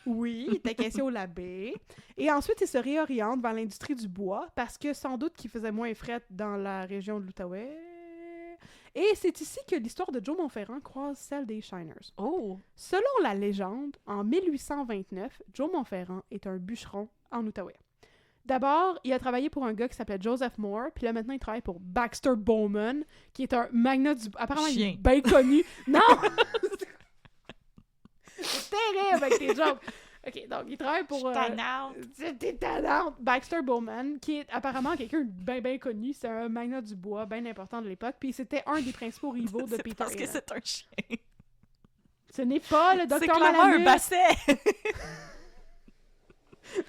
Oui, il était caissier au labé. Et ensuite, il se réoriente vers l'industrie du bois parce que sans doute qu'il faisait moins fret dans la région de l'Outaouais. Et c'est ici que l'histoire de Joe Montferrand croise celle des Shiners. Oh! Selon la légende, en 1829, Joe Montferrand est un bûcheron en Outaouais. D'abord, il a travaillé pour un gars qui s'appelait Joseph Moore, puis là maintenant il travaille pour Baxter Bowman, qui est un magnat du... Apparemment, il est Chien. bien connu. Non! C'est terrible avec tes jokes! Ok, donc il travaille pour... T'es tannante! Baxter Bowman, qui est apparemment quelqu'un de bien connu, c'est un magnat du bois bien important de l'époque, puis c'était un des principaux rivaux de C'est Peter parce que Allen. c'est un chien. Ce n'est pas le C'est docteur clairement un Malamute. basset!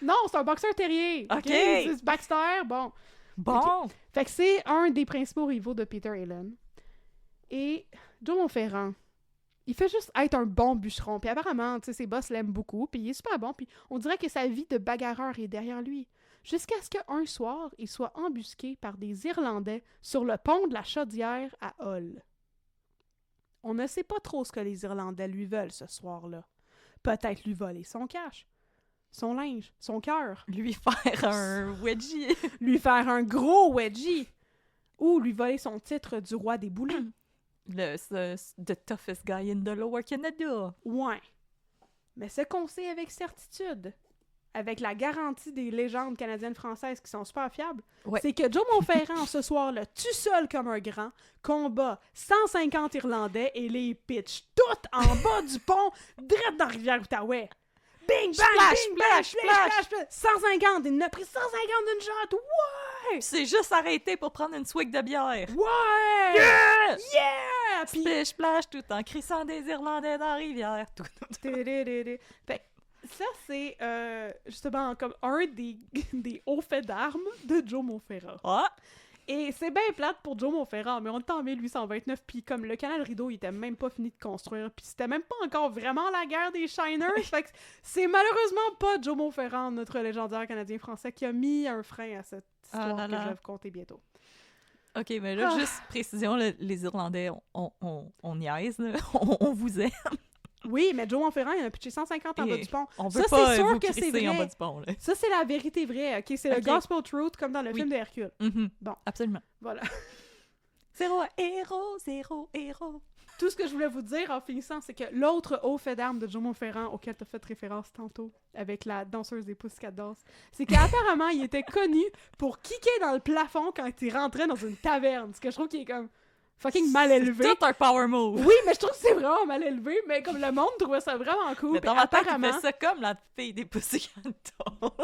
Non, c'est un boxeur terrier. Ok. C'est Baxter, bon. Bon! Fait que c'est un des principaux rivaux de Peter Allen. Et Joe Montferrand, il fait juste être un bon bûcheron. Puis apparemment, tu sais, ses boss l'aiment beaucoup, puis il est super bon. Puis on dirait que sa vie de bagarreur est derrière lui. Jusqu'à ce qu'un soir, il soit embusqué par des Irlandais sur le pont de la Chaudière à Hull. On ne sait pas trop ce que les Irlandais lui veulent ce soir-là. Peut-être lui voler son cash, son linge, son cœur, Lui faire un wedgie. lui faire un gros wedgie, ou lui voler son titre du roi des boulets. The toughest guy in the Lower Canada. Ouais. Mais ce qu'on sait avec certitude, avec la garantie des légendes canadiennes-françaises qui sont super fiables, Ouais. c'est que Joe Montferrand, ce soir-là, tout seul comme un grand, combat 150 Irlandais et les pitch toutes en bas du pont, direct dans la rivière Outaouais. Bing, bang, Splash, bing, bang, splash, splash, splash. 150, il en a pris 150 d'une shot. Ouais! C'est juste arrêté pour prendre une swig de bière. Ouais! Yeah! Yeah! Puis Splish splash tout en crissant des Irlandais dans la rivière. Tout. Fait que ça, c'est justement comme un des hauts faits d'armes de Joe Montferrand. Ah! Et c'est bien plate pour Joe Montferrand, mais on est en 1829, puis comme le canal Rideau, il était même pas fini de construire, puis c'était même pas encore vraiment la guerre des Shiners, fait que c'est malheureusement pas Joe Montferrand, notre légendaire Canadien-Français, qui a mis un frein à cette histoire là que là. je vais vous conter bientôt. OK, mais là, Ah. juste précision, là, les Irlandais, on niaise, là. On vous aime. Oui, mais Joe Montferrand, il en a pitché 150 en Et bas du pont. On veut Ça, pas c'est sûr vous que c'est crisser en vrai. bas du pont, là. Ça, c'est la vérité vraie, ok? C'est le Ok. gospel truth, comme dans le Oui. film de Hercule. Mhm. Bon. Absolument. Voilà. Zéro héros. Tout ce que je voulais vous dire en finissant, c'est que l'autre haut fait d'armes de Joe Montferrand, auquel tu as fait référence tantôt, avec la danseuse des Pussycat Dolls, c'est qu'apparemment, il était connu pour kicker dans le plafond quand il rentrait dans une taverne. Ce que je trouve qui est comme... fucking mal élevé. C'est tout un power move. Oui, mais je trouve que c'est vraiment mal élevé, mais comme le monde trouvait ça vraiment cool. Mais Puis dans ma tête, il apparemment, fait ça comme la fille des Pussycat Dolls.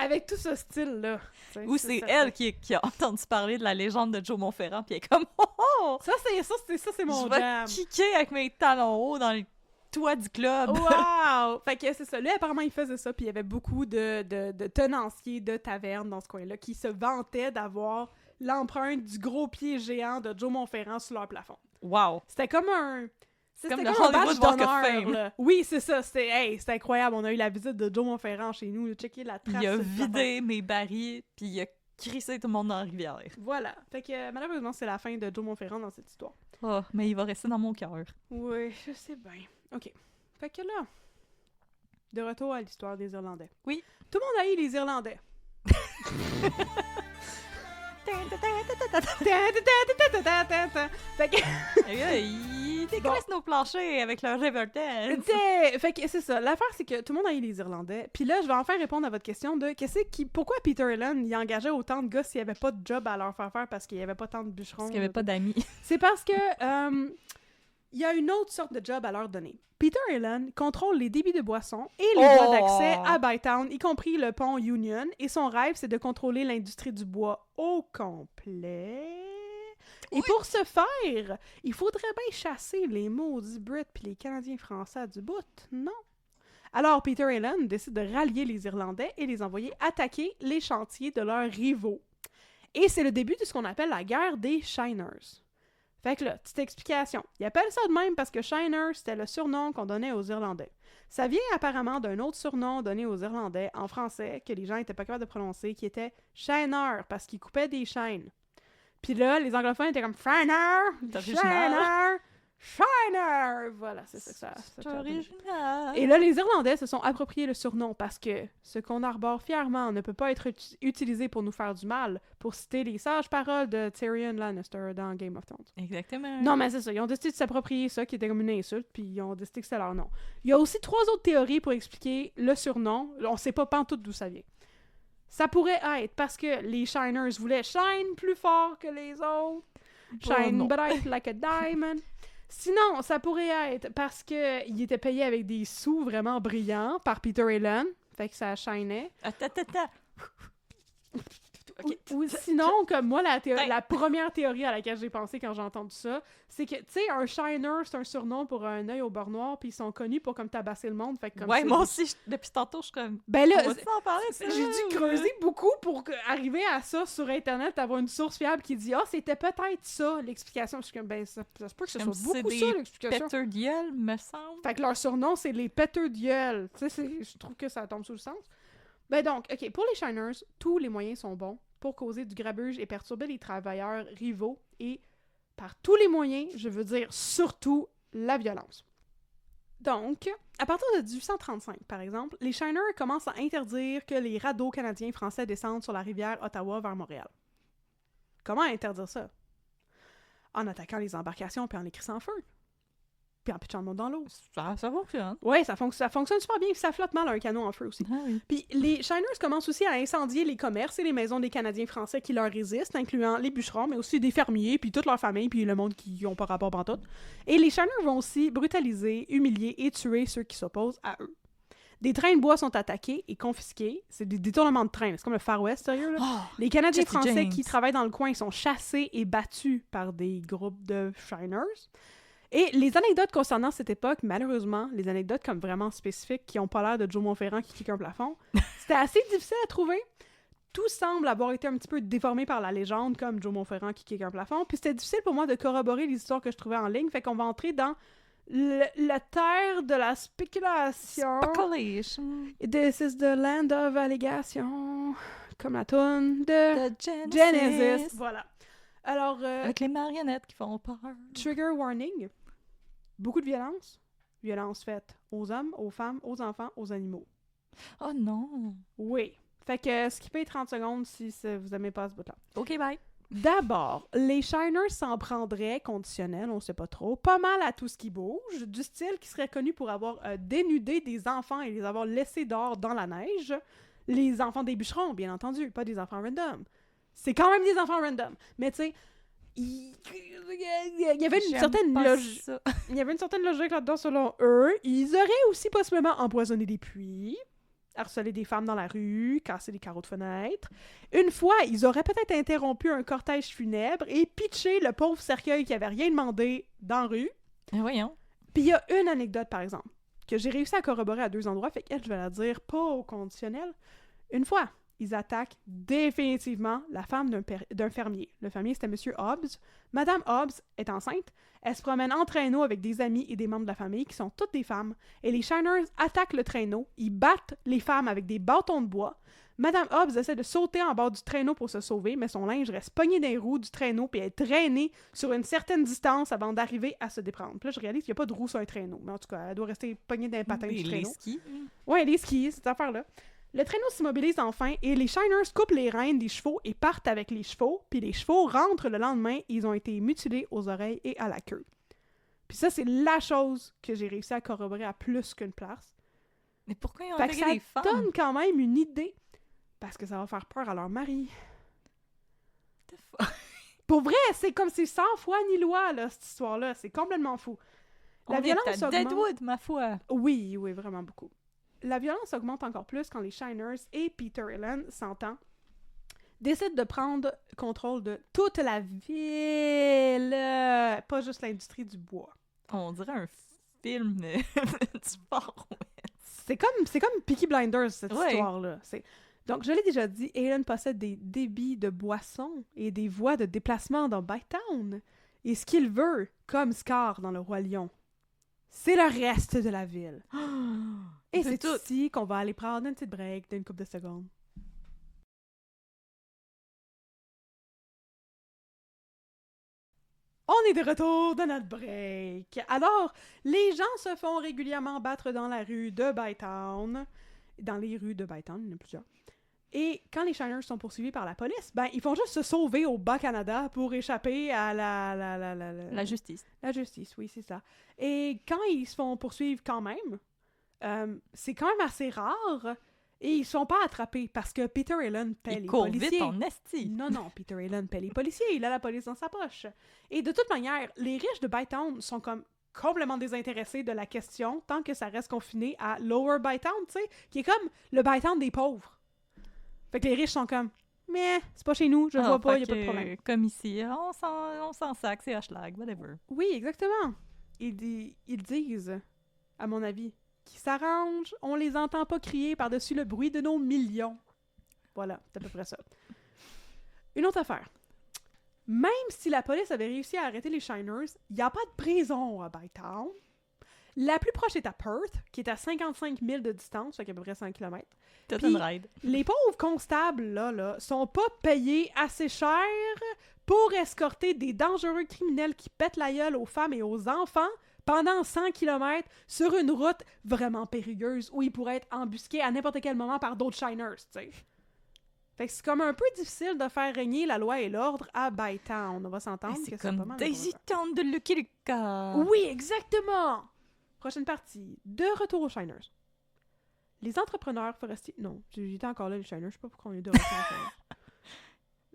avec tout ce style-là. Ou c'est elle qui a entendu parler de la légende de Joe Montferrand, puis elle est comme « Oh! Ça, c'est mon Je vais jam. kicker avec mes talons hauts dans le toit du club. » Wow! Fait que c'est ça. Lui, apparemment, il faisait ça, puis il y avait beaucoup de tenanciers de tavernes dans ce coin-là qui se vantaient d'avoir l'empreinte du gros pied géant de Joe Montferrand sur leur plafond. Wow! C'était comme un... Comme C'était le comme un badge Hollywood Walk of d'honneur, Fame. là. Oui, c'est ça. C'était incroyable. On a eu la visite de Joe Montferrand chez nous. Checker la trace. Il a sur le plafond. vidé mes barils, puis il a crissé tout le monde dans la rivière. Voilà. Fait que malheureusement, c'est la fin de Joe Montferrand dans cette histoire. Oh, mais il va rester dans mon cœur. Oui, je sais bien. OK. Fait que là, de retour à l'histoire des Irlandais. Oui. Tout le monde haït les Irlandais. Fait que... Il dégraisse nos planchers avec leur river dance. Fait que c'est ça. L'affaire, c'est que tout le monde haït les Irlandais. Puis là, je vais enfin répondre à votre question de pourquoi Peter Allen il engageait autant de gars s'il n'y avait pas de job à leur faire parce qu'il n'y avait pas tant de bûcherons. Parce qu'il n'y avait pas d'amis. C'est parce que il y a une autre sorte de job à leur donner. Peter Allen contrôle les débits de boissons et les voies d'accès à Bytown, y compris le pont Union, et son rêve, c'est de contrôler l'industrie du bois au complet. Et pour ce faire, il faudrait bien chasser les maudits Brits puis les Canadiens français du bout, non? Alors Peter Allen décide de rallier les Irlandais et les envoyer attaquer les chantiers de leurs rivaux. Et c'est le début de ce qu'on appelle la guerre des Shiners. Fait que là, petite explication. Ils appellent ça de même parce que Shiner, c'était le surnom qu'on donnait aux Irlandais. Ça vient apparemment d'un autre surnom donné aux Irlandais en français que les gens étaient pas capables de prononcer, qui était Shiner, parce qu'ils coupaient des chaînes. Puis là, les anglophones étaient comme Shiner, Shiner, Shiner! Voilà, c'est ça que ça C'est fait. original. Et là, les Irlandais se sont appropriés le surnom parce que ce qu'on arbore fièrement ne peut pas être utilisé pour nous faire du mal, pour citer les sages paroles de Tyrion Lannister dans Game of Thrones. Exactement. Non, mais c'est ça. Ils ont décidé de s'approprier ça, qui était comme une insulte, puis ils ont décidé que c'était leur nom. Il y a aussi 3 autres théories pour expliquer le surnom. On sait pas pantoute d'où ça vient. Ça pourrait être parce que les Shiners voulaient shine plus fort que les autres. Shine bright like a diamond. Sinon, ça pourrait être parce qu'ils étaient payés avec des sous vraiment brillants par Peter Allen. Fait que ça shinait. Attends. Okay. Ou sinon, comme moi, la première théorie à laquelle j'ai pensé quand j'ai entendu ça, c'est que, tu sais, un shiner, c'est un surnom pour un œil au beurre noir, puis ils sont connus pour comme tabasser le monde. Fait que, comme Ouais, moi aussi, depuis tantôt, je suis comme... Ben là, on va en parler, j'ai dû creuser beaucoup pour arriver à ça sur Internet, avoir une source fiable qui dit « Ah, c'était peut-être ça, l'explication. » Je suis comme « Ben, ça se peut que ce soit beaucoup ça, l'explication. » Peter Diel, me semble. Fait que leur surnom, c'est les Peter Diel. Tu sais, je trouve que ça tombe sous le sens. Ben donc, OK, pour les Shiners, tous les moyens sont bons pour causer du grabuge et perturber les travailleurs rivaux et, par tous les moyens, je veux dire surtout la violence. Donc, à partir de 1835, par exemple, les Shiners commencent à interdire que les radeaux canadiens français descendent sur la rivière Ottawa vers Montréal. Comment interdire ça? En attaquant les embarcations puis en les crissant en feu. Puis en pitchant le monde dans l'eau. Ça fonctionne. Ouais, ça fonctionne super bien, puis ça flotte mal un canot en feu aussi. Ah oui. Puis les Shiners commencent aussi à incendier les commerces et les maisons des Canadiens français qui leur résistent, incluant les bûcherons, mais aussi des fermiers, puis toute leur famille, puis le monde qui n'ont pas rapport pantoute. Et les Shiners vont aussi brutaliser, humilier et tuer ceux qui s'opposent à eux. Des trains de bois sont attaqués et confisqués. C'est des détournements de trains. C'est comme le Far West, sérieux, là. Oh, les Canadiens Jesse français James. qui travaillent dans le coin sont chassés et battus par des groupes de Shiners. Et les anecdotes concernant cette époque, malheureusement, les anecdotes comme vraiment spécifiques qui n'ont pas l'air de Joe Montferrand qui kick un plafond, c'était assez difficile à trouver. Tout semble avoir été un petit peu déformé par la légende, comme Joe Montferrand qui kick un plafond, puis c'était difficile pour moi de corroborer les histoires que je trouvais en ligne, fait qu'on va entrer dans la terre de la spéculation. Speculation. This is the land of allegation. Comme la toune de The Genesis. Voilà. Alors, Avec les marionnettes qui font peur. trigger warning. Beaucoup de violence. Violence faite aux hommes, aux femmes, aux enfants, aux animaux. Oh non. Oui. Fait que skippez 30 secondes si vous n'aimez pas ce bout-là. OK, bye. D'abord, les Shiners s'en prendraient, conditionnel, on sait pas trop, pas mal à tout ce qui bouge, du style qui serait connu pour avoir dénudé des enfants et les avoir laissés dehors dans la neige. Les enfants des bûcherons, bien entendu, pas des enfants random. C'est quand même des enfants random. Mais tu sais, il y avait une certaine logique. Il y avait une certaine logique là-dedans, selon eux. Ils auraient aussi possiblement empoisonné des puits, harcelé des femmes dans la rue, cassé des carreaux de fenêtre. Une fois, ils auraient peut-être interrompu un cortège funèbre et pitché le pauvre cercueil qui avait rien demandé dans la rue. Voyons. Puis il y a une anecdote, par exemple, que j'ai réussi à corroborer à 2 endroits, fait qu'elle, je vais la dire pas au conditionnel. Une fois, ils attaquent définitivement la femme d'un fermier. Le fermier, c'était M. Hobbs. Madame Hobbs est enceinte. Elle se promène en traîneau avec des amis et des membres de la famille qui sont toutes des femmes. Et les Shiners attaquent le traîneau. Ils battent les femmes avec des bâtons de bois. Madame Hobbs essaie de sauter en bas du traîneau pour se sauver, mais son linge reste pogné dans les roues du traîneau puis elle est traînée sur une certaine distance avant d'arriver à se déprendre. Puis là, je réalise qu'il n'y a pas de roue sur un traîneau. Mais en tout cas, elle doit rester pognée dans les patins du traîneau. Les skis. Ouais, les skis, cette affaire-là. Le traîneau s'immobilise enfin et les Shiners coupent les rênes des chevaux et partent avec les chevaux, puis les chevaux rentrent le lendemain et ils ont été mutilés aux oreilles et à la queue. Puis ça, c'est la chose que j'ai réussi à corroborer à plus qu'une place. Mais pourquoi ils ont Fait que attaqué les ça femmes? donne quand même une idée, parce que ça va faire peur à leur mari. What the fuck? Pour vrai, c'est comme c'est sans foi ni loi, là, cette histoire-là. C'est complètement fou. La violence est à augmente. Deadwood, ma foi. Oui, oui, vraiment beaucoup. La violence augmente encore plus quand les Shiners et Peter Allen, s'entend, décident de prendre contrôle de toute la ville, pas juste l'industrie du bois. On dirait un film du Far West. C'est comme Peaky Blinders, cette Ouais. histoire-là. Donc, je l'ai déjà dit, Allen possède des débits de boissons et des voies de déplacement dans Bytown. Et ce qu'il veut, comme Scar dans Le Roi Lion, c'est le reste de la ville. Et c'est tout. ici qu'on va aller prendre une petite break d'une couple de secondes. On est de retour de notre break. Alors, les gens se font régulièrement battre dans la rue de Bytown. Dans les rues de Bytown, il y en a plusieurs. Et quand les Shiners sont poursuivis par la police, ben, ils font juste se sauver au Bas-Canada pour échapper à La justice. La justice, oui, c'est ça. Et quand ils se font poursuivre quand même, c'est quand même assez rare. Et ils sont pas attrapés parce que Peter Allen paie les Il court policiers. vite en esti. Non, Peter Allen paie les policiers. Il a la police dans sa poche. Et de toute manière, les riches de Bytown sont comme complètement désintéressés de la question tant que ça reste confiné à Lower Bytown, tu sais, qui est comme le Bytown des pauvres. Fait que les riches sont comme « Mais, c'est pas chez nous, je vois pas, y a pas de problème. » Comme ici, on s'en sac, c'est Hochelag, whatever. Oui, exactement. Ils disent, à mon avis, qu'ils s'arrangent, on les entend pas crier par-dessus le bruit de nos millions. Voilà, c'est à peu près ça. Une autre affaire. Même si la police avait réussi à arrêter les Shiners, il n'y a pas de prison à Bytown. La plus proche est à Perth, qui est à 55 000 de distance, fait qu'à peu près 100 km. Tout Puis, une ride. Les pauvres constables, là, sont pas payés assez cher pour escorter des dangereux criminels qui pètent la gueule aux femmes et aux enfants pendant 100 km sur une route vraiment périlleuse où ils pourraient être embusqués à n'importe quel moment par d'autres Shiners, tu sais. Fait que c'est comme un peu difficile de faire régner la loi et l'ordre à Bytown. On va s'entendre que C'est c'est pas comme mal Daisy important. Town de Lucky Luke. Oui, exactement! Prochaine partie. De retour aux Shiners. Les entrepreneurs forestiers... Non, j'étais encore là, les Shiners. Je sais pas pourquoi on est de retour aux Shiners.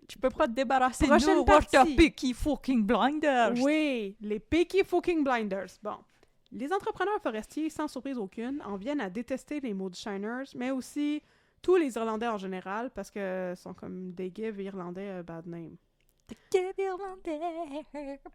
Tu peux pas te débarrasser de Prochaine nous, what the partie. Peaky fucking blinders. Oui, les Peaky fucking Blinders. Bon. Les entrepreneurs forestiers, sans surprise aucune, en viennent à détester les mots du Shiners, mais aussi tous les Irlandais en général, parce que sont comme they give Irlandais a bad name. Give Irlandais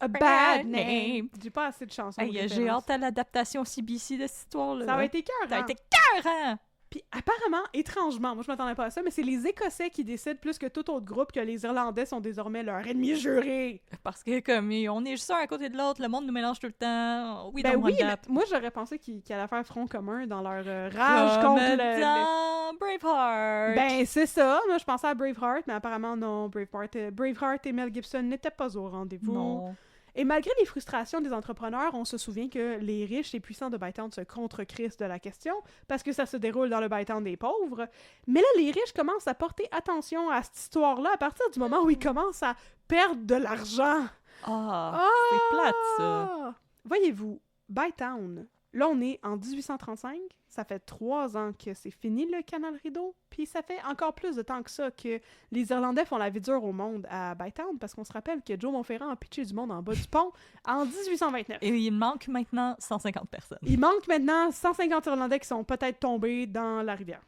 A bad name! J'ai pas assez de chansons. Hey, de j'ai référence. hâte à l'adaptation CBC de cette histoire-là. Ça va être écœurant. Ça a été cœur, Puis apparemment, étrangement, moi je m'attendais pas à ça, mais c'est les Écossais qui décident plus que tout autre groupe que les Irlandais sont désormais leur ennemi juré. Parce que comme on est juste un à côté de l'autre, le monde nous mélange tout le temps. Oui, Ben don't oui, want mais that. moi j'aurais pensé qu'ils allaient faire front commun dans leur rage contre le... dans Braveheart. Ben c'est ça, moi je pensais à Braveheart, mais apparemment non, Braveheart et Mel Gibson n'étaient pas au rendez-vous. non. Et malgré les frustrations des entrepreneurs, on se souvient que les riches et puissants de Bytown se contre-crissent de la question, parce que ça se déroule dans le Bytown des pauvres. Mais là, les riches commencent à porter attention à cette histoire-là à partir du moment où ils commencent à perdre de l'argent. Ah, c'est plate, ça. Voyez-vous, Bytown là, on est en 1835. Ça fait 3 ans que c'est fini, le canal Rideau. Puis ça fait encore plus de temps que ça que les Irlandais font la vie dure au monde à Bytown, parce qu'on se rappelle que Joe Montferrand a pitché du monde en bas du pont en 1829. Et il manque maintenant 150 personnes. Il manque maintenant 150 Irlandais qui sont peut-être tombés dans la rivière.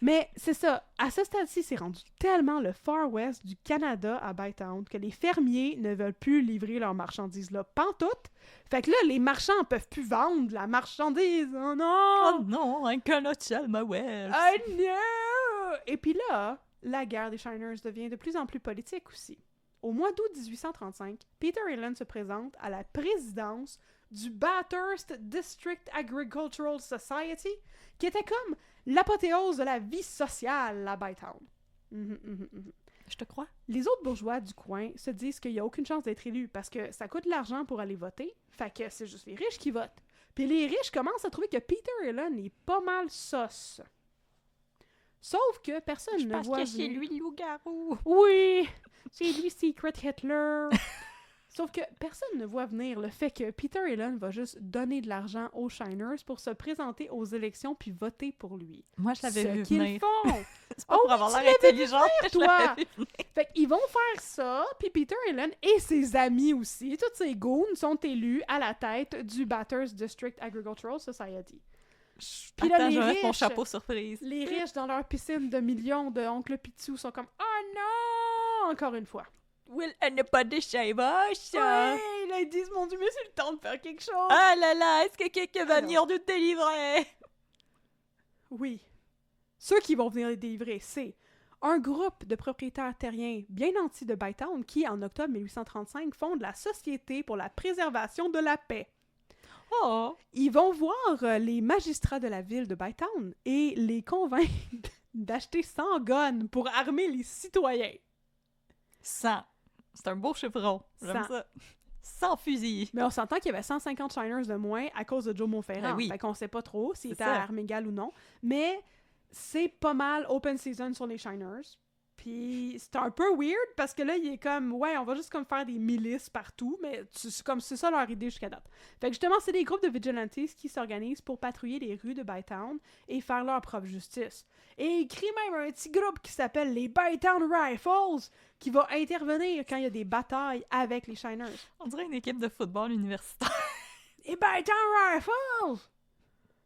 Mais c'est ça, à ce stade-ci, c'est rendu tellement le Far West du Canada à Bytown que les fermiers ne veulent plus livrer leurs marchandises là, pantoute. Fait que là, les marchands peuvent plus vendre la marchandise. Oh non! Oh non, un canottial, ma Wells! Oh non! Et puis là, la guerre des Shiners devient de plus en plus politique aussi. Au mois d'août 1835, Peter Allen se présente à la présidence du Bathurst District Agricultural Society, qui était comme l'apothéose de la vie sociale à Bytown. Je te crois. Les autres bourgeois du coin se disent qu'il n'y a aucune chance d'être élu parce que ça coûte de l'argent pour aller voter, fait que c'est juste les riches qui votent. Puis les riches commencent à trouver que Peter Allen est pas mal sauce. Sauf que personne ne voit que c'est lui le loup-garou. Oui! C'est lui Secret Hitler! Sauf que personne ne voit venir le fait que Peter Allen va juste donner de l'argent aux Shiners pour se présenter aux élections puis voter pour lui. Moi, je l'avais vu Ce qu'ils venir. font! C'est pas pour avoir l'air intelligent, mais je toi! l'avais vu venir. Fait qu'ils vont faire ça, puis Peter Allen et ses amis aussi, tous ses goons, sont élus à la tête du Bathurst District Agricultural Society. Puis là, Attends, les je vais mettre mon riches- chapeau surprise. Les riches, dans leur piscine de millions de Oncle Picsou, sont comme « Oh non! » Encore une fois. Will, elle n'est pas de chez moche. Ouais, là, ils disent « Mon Dieu, mais c'est le temps de faire quelque chose! Ah là là, est-ce que quelqu'un va Alors. venir nous délivrer? Oui. Ceux qui vont venir les délivrer, c'est un groupe de propriétaires terriens bien nantis de Bytown qui, en octobre 1835, fondent la Société pour la préservation de la paix. Oh! Ils vont voir les magistrats de la ville de Bytown et les convaincre d'acheter 100 guns pour armer les citoyens. 100. C'est un beau chiffron. J'aime 100. ça. 100 fusils. Mais on s'entend qu'il y avait 150 Shiners de moins à cause de Joe Montferrand. Ben oui. Fait qu'on sait pas trop s'il C'est était ça. à armes égales ou non. Mais c'est pas mal open season sur les Shiners. Puis c'est un peu weird parce que là, il est comme, ouais, on va juste comme faire des milices partout, mais c'est ça leur idée jusqu'à date. Fait que justement, c'est des groupes de vigilantes qui s'organisent pour patrouiller les rues de Bytown et faire leur propre justice. Et il crée même un petit groupe qui s'appelle les Bytown Rifles qui va intervenir quand il y a des batailles avec les Shiners. On dirait une équipe de football universitaire. Les Bytown Rifles!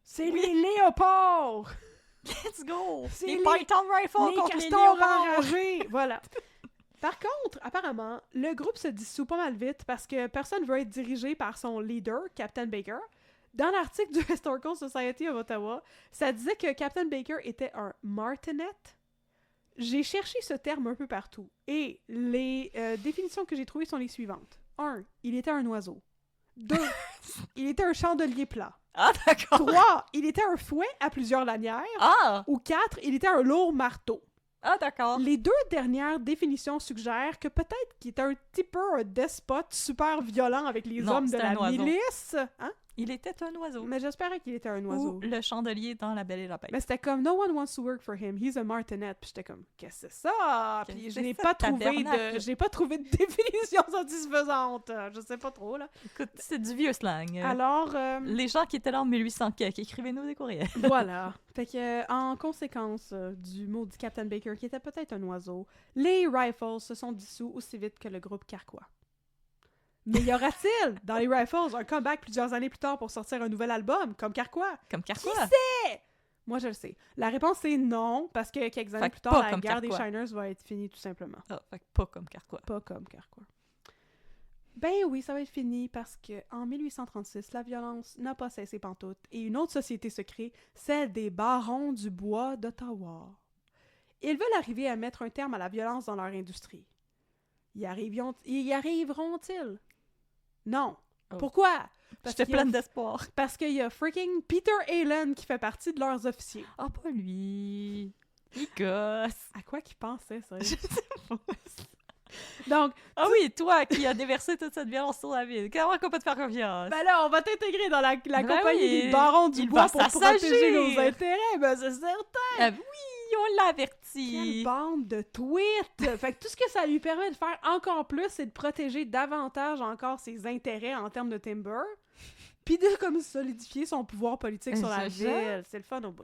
C'est les léopards! Let's go! C'est les les- Python Rifles Les contre les castors léopards! enragés! Voilà. Par contre, apparemment, le groupe se dissout pas mal vite parce que personne veut être dirigé par son leader, Captain Baker. Dans l'article du Historical Society of Ottawa, ça disait que Captain Baker était un martinet. J'ai cherché ce terme un peu partout. Et les définitions que j'ai trouvées sont les suivantes. 1. Il était un oiseau. 2. Il était un chandelier plat. Ah, d'accord! 3. Il était un fouet à plusieurs lanières. Ah! Ou 4. Il était un lourd marteau. Ah, d'accord! Les deux dernières définitions suggèrent que peut-être qu'il était un petit peu un despote super violent avec les Non, hommes de c'était la un oiseau. milice. Hein? Il était un oiseau. Mais j'espérais qu'il était un oiseau. Ou le chandelier dans La Belle et la Bête. Mais c'était comme « No one wants to work for him, he's a martinet ». Puis j'étais comme « Qu'est-ce que c'est ça? » Puis Qu'est-ce je que n'ai c'est pas ça, tabernacle? j'ai pas trouvé de définition satisfaisante. Je sais pas trop, là. Écoute, c'est du vieux slang. Alors, Les gens qui étaient là en 1800 quelques, écrivez-nous des courriels. voilà. Fait que, en conséquence du maudit Captain Baker, qui était peut-être un oiseau, les Rifles se sont dissous aussi vite que le groupe Carquois. Mais y aura-t-il, dans les Rifles, un comeback plusieurs années plus tard pour sortir un nouvel album, comme Carquois? Comme Carquois. Moi, je le sais. La réponse est non, parce que quelques années Fait que plus tard, pas la comme guerre des Carquois. Shiners va être finie, tout simplement. Ah, fait que pas comme Carquois. Pas comme Carquois. Ben oui, ça va être fini parce que en 1836, la violence n'a pas cessé pantoute et une autre société se crée, celle des barons du bois d'Ottawa. Ils veulent arriver à mettre un terme à la violence dans leur industrie. Y arriveront-ils? Non. Oh. Pourquoi? J'étais qu'il y a- pleine d'espoir. Parce qu'il y a freaking Peter Allen qui fait partie de leurs officiers. Ah, pas lui. Il gosse. À quoi qu'il pensait, ça? Je sais pas. Donc, Ah oui, toi qui as déversé toute cette violence sur la ville. Comment qu'on peut te faire confiance? ben là, on va t'intégrer dans la Ben compagnie oui, des barons du il bois va pour protéger s'assagir. nos intérêts. Ben c'est certain! Ah oui, on l'a Quelle averti. bande de tweets! Fait que tout ce que ça lui permet de faire encore plus, c'est de protéger davantage encore ses intérêts en termes de timber. puis de comme solidifier son pouvoir politique sur la C'est ça. ville. C'est le fun au bout.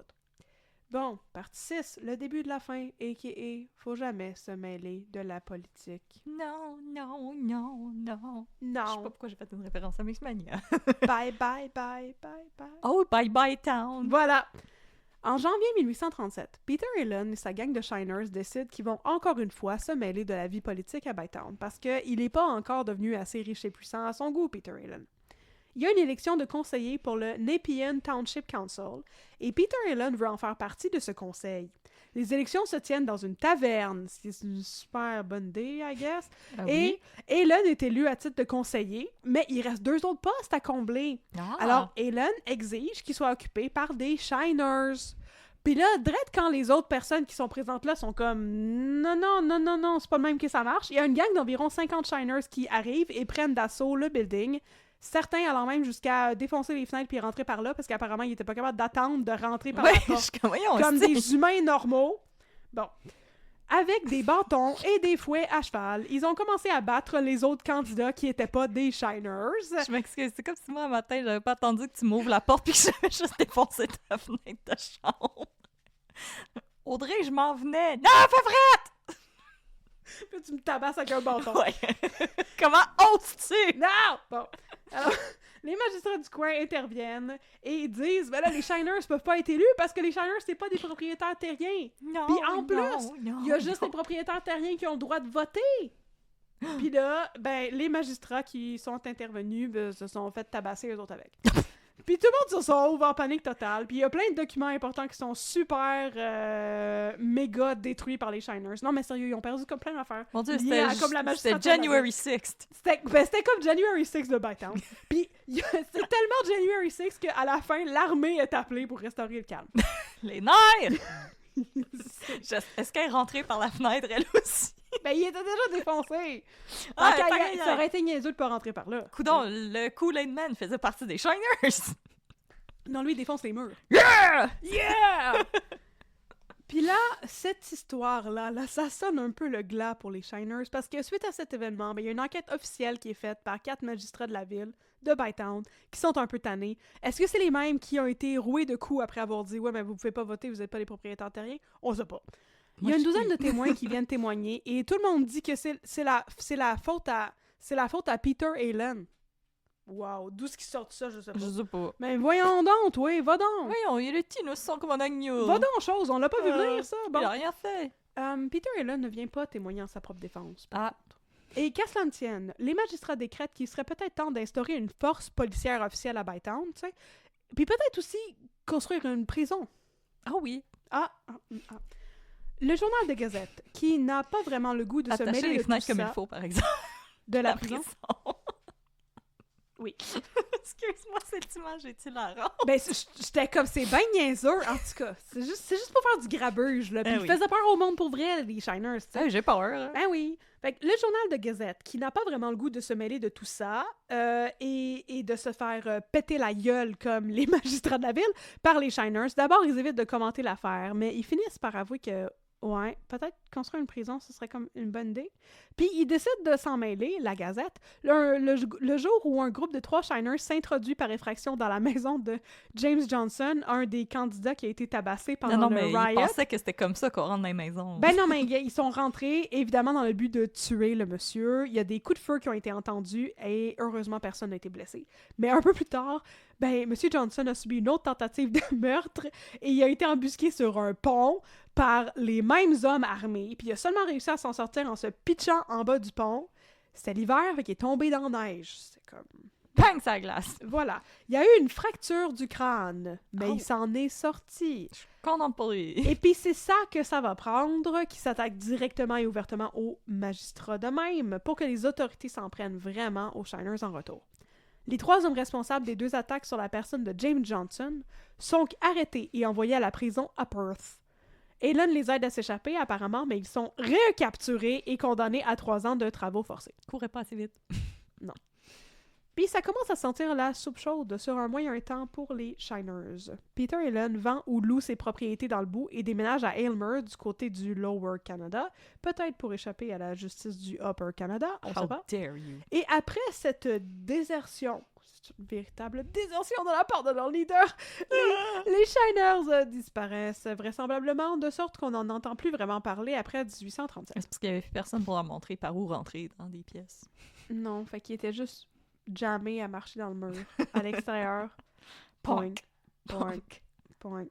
Bon, partie 6, le début de la fin, a.k.a. faut jamais se mêler de la politique. Non. Je sais pas Non. pourquoi j'ai fait une référence à Mixmania. Bye, bye, bye, bye, bye. Oh, bye bye town! Voilà. En janvier 1837, Peter Allen et sa gang de Shiners décident qu'ils vont encore une fois se mêler de la vie politique à Bytown parce qu'il n'est pas encore devenu assez riche et puissant à son goût, Peter Allen. Il y a une élection de conseiller pour le Nepean Township Council et Peter Allen veut en faire partie de ce conseil. Les élections se tiennent dans une taverne, ce qui est une super bonne idée, I guess. Ah Et Allen est élu à titre de conseiller, mais il reste 2 autres postes à combler. Ah. Alors, Allen exige qu'il soit occupé par des Shiners. Puis là, direct quand les autres personnes qui sont présentes là sont comme « Non, c'est pas le même que ça marche », il y a une gang d'environ 50 Shiners qui arrivent et prennent d'assaut le building, certains allant même jusqu'à défoncer les fenêtres puis rentrer par là, parce qu'apparemment, ils étaient pas capables d'attendre de rentrer par Ouais, la je porte. suis comme, voyons, Comme c'est- des humains normaux. Bon. Avec des bâtons et des fouets à cheval, ils ont commencé à battre les autres candidats qui étaient pas des Shiners. Je m'excuse, c'est comme si moi, un matin, j'avais pas attendu que tu m'ouvres la porte puis que j'avais juste défoncé ta fenêtre de chambre. Audrey, je m'en venais. Non, fais vrai! Puis tu me tabasses avec un bâton. Ouais. Comment oses-tu? Non! Bon. Alors, les magistrats du coin interviennent et ils disent, ben là, les Shiners peuvent pas être élus parce que les Shiners, c'est pas des propriétaires terriens. Non, Puis en plus, non, Il y a juste non. les propriétaires terriens qui ont le droit de voter. Puis là, ben, les magistrats qui sont intervenus se sont fait tabasser eux autres avec. Puis tout le monde se sauve en panique totale. Puis il y a plein de documents importants qui sont super méga détruits par les Shiners. Non, mais sérieux, ils ont perdu comme plein d'affaires. Mon Dieu, liées c'était à comme la magistrature c'était January 6th. C'était comme January 6 de Bytown. Puis c'est tellement January 6 qu'à la fin, l'armée est appelée pour restaurer le calme. Les nerfs! Est-ce qu'elle est rentrée par la fenêtre, elle aussi? Ben, il était déjà défoncé! Ah, Tant qu'à pareil, ça aurait été niaiseux de pas rentrer par là. Coudon, le Kool-Aid Man faisait partie des Shiners! Non, lui, il défonce les murs. Yeah! Yeah! Puis là, cette histoire-là, là, ça sonne un peu le glas pour les Shiners, parce que suite à cet événement, ben, il y a une enquête officielle qui est faite par 4 magistrats de la ville, de Bytown, qui sont un peu tannés. Est-ce que c'est les mêmes qui ont été roués de coups après avoir dit « Ouais, mais vous pouvez pas voter, vous êtes pas les propriétaires terriens? » On sait pas. Il y a une douzaine de témoins qui viennent témoigner, et tout le monde dit que c'est la faute à Peter Allen. Wow, d'où ce qui sort de ça, je sais pas. Je sais pas. Mais voyons donc, toi, va donc! Voyons, il est innocent comme un agneau. Va donc, chose, on l'a pas vu venir, ça! Bon. Il a rien fait. Peter Allen ne vient pas témoigner en sa propre défense. Ah. Et qu'à cela ne tienne, les magistrats décrètent qu'il serait peut-être temps d'instaurer une force policière officielle à Bytown, tu sais, puis peut-être aussi construire une prison. Ah oui. Ah. Le journal de Gazette, qui n'a pas vraiment le goût de se Attacher mêler les de fenêtres tout comme ça, il faut, par exemple. de la prison. Oui. Excuse-moi, cette image est hilarante. Ben, j'étais comme, c'est bien niaiseux, en tout cas. C'est juste pour faire du grabuge, là. Puis Ben il oui. faisait peur au monde pour vrai, les Shiners, tu sais. J'ai peur. Ben oui. Fait que le journal de Gazette, qui n'a pas vraiment le goût de se mêler de tout ça et de se faire péter la gueule comme les magistrats de la ville par les Shiners, d'abord, ils évitent de commenter l'affaire, mais ils finissent par avouer que, ouais, peut-être construire une prison, ce serait comme une bonne idée. Puis ils décident de s'en mêler, la Gazette, le jour où un groupe de 3 Shiners s'introduit par effraction dans la maison de James Johnson, un des candidats qui a été tabassé pendant Non, le mais riot. il pensait que c'était comme ça qu'on rentre dans les maisons. Ben non, mais ils sont rentrés, évidemment, dans le but de tuer le monsieur. Il y a des coups de feu qui ont été entendus et heureusement, personne n'a été blessé. Mais un peu plus tard, ben, monsieur Johnson a subi une autre tentative de meurtre et il a été embusqué sur un pont par les mêmes hommes armés. Puis il a seulement réussi à s'en sortir en se pitchant en bas du pont. C'était l'hiver, fait qu'il est tombé dans la neige. C'est comme... Bang, ça glace. Voilà. Il y a eu une fracture du crâne, mais Oh. il s'en est sorti. Contente pour lui. Et puis c'est ça que ça va prendre, qui s'attaque directement et ouvertement aux magistrats de même, pour que les autorités s'en prennent vraiment aux Shiners en retour. Les 3 hommes responsables des 2 attaques sur la personne de James Johnson sont arrêtés et envoyés à la prison à Perth. Allen les aide à s'échapper apparemment, mais ils sont recapturés et condamnés à 3 ans de travaux forcés. Courez pas assez vite. Puis ça commence à sentir la soupe chaude sur un moyen temps pour les Shiners. Peter Allen vend ou loue ses propriétés dans le bout et déménage à Aylmer du côté du Lower Canada, peut-être pour échapper à la justice du Upper Canada, on sait pas. How dare you? Et après cette désertion, c'est une véritable désertion de la part de leur leader, les Shiners disparaissent vraisemblablement de sorte qu'on n'en entend plus vraiment parler après 1837. C'est parce qu'il y avait plus personne pour leur montrer par où rentrer dans des pièces. Non, fait qu'il était juste jammé à marcher dans le mur, à l'extérieur. Poink, poink, poink.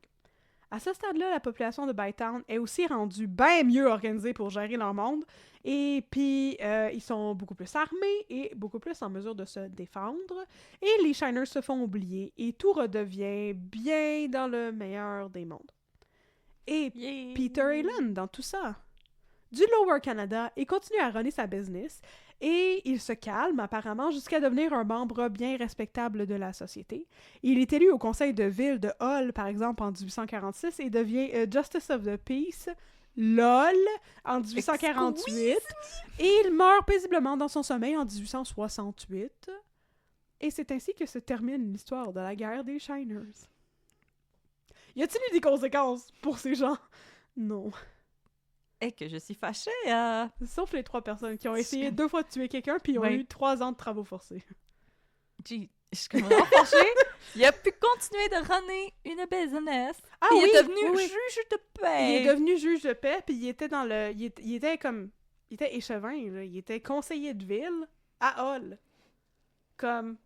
À ce stade-là, la population de Bytown est aussi rendue bien mieux organisée pour gérer leur monde, et puis ils sont beaucoup plus armés et beaucoup plus en mesure de se défendre, et les Shiners se font oublier, et tout redevient bien dans le meilleur des mondes. Et Yay! Peter Allen dans tout ça. Du Lower Canada, il continue à runner sa business et il se calme apparemment jusqu'à devenir un membre bien respectable de la société. Il est élu au conseil de ville de Hull, par exemple, en 1846 et devient Justice of the Peace, LOL, en 1848. Et il meurt paisiblement dans son sommeil en 1868. Et c'est ainsi que se termine l'histoire de la guerre des Shiners. Y a-t-il eu des conséquences pour ces gens? Non. Et que je suis fâchée. Sauf les 3 personnes qui ont essayé 2 fois de tuer quelqu'un puis ont Ouais. eu 3 ans de travaux forcés. Je suis comme vraiment fâchée. Il a pu continuer de runner une business. Ah Puis oui, il est devenu oui, oui. juge de Il paix. est devenu juge de paix puis il était dans le... Il était comme... Il était échevin, là. Il était conseiller de ville à Hull. Comme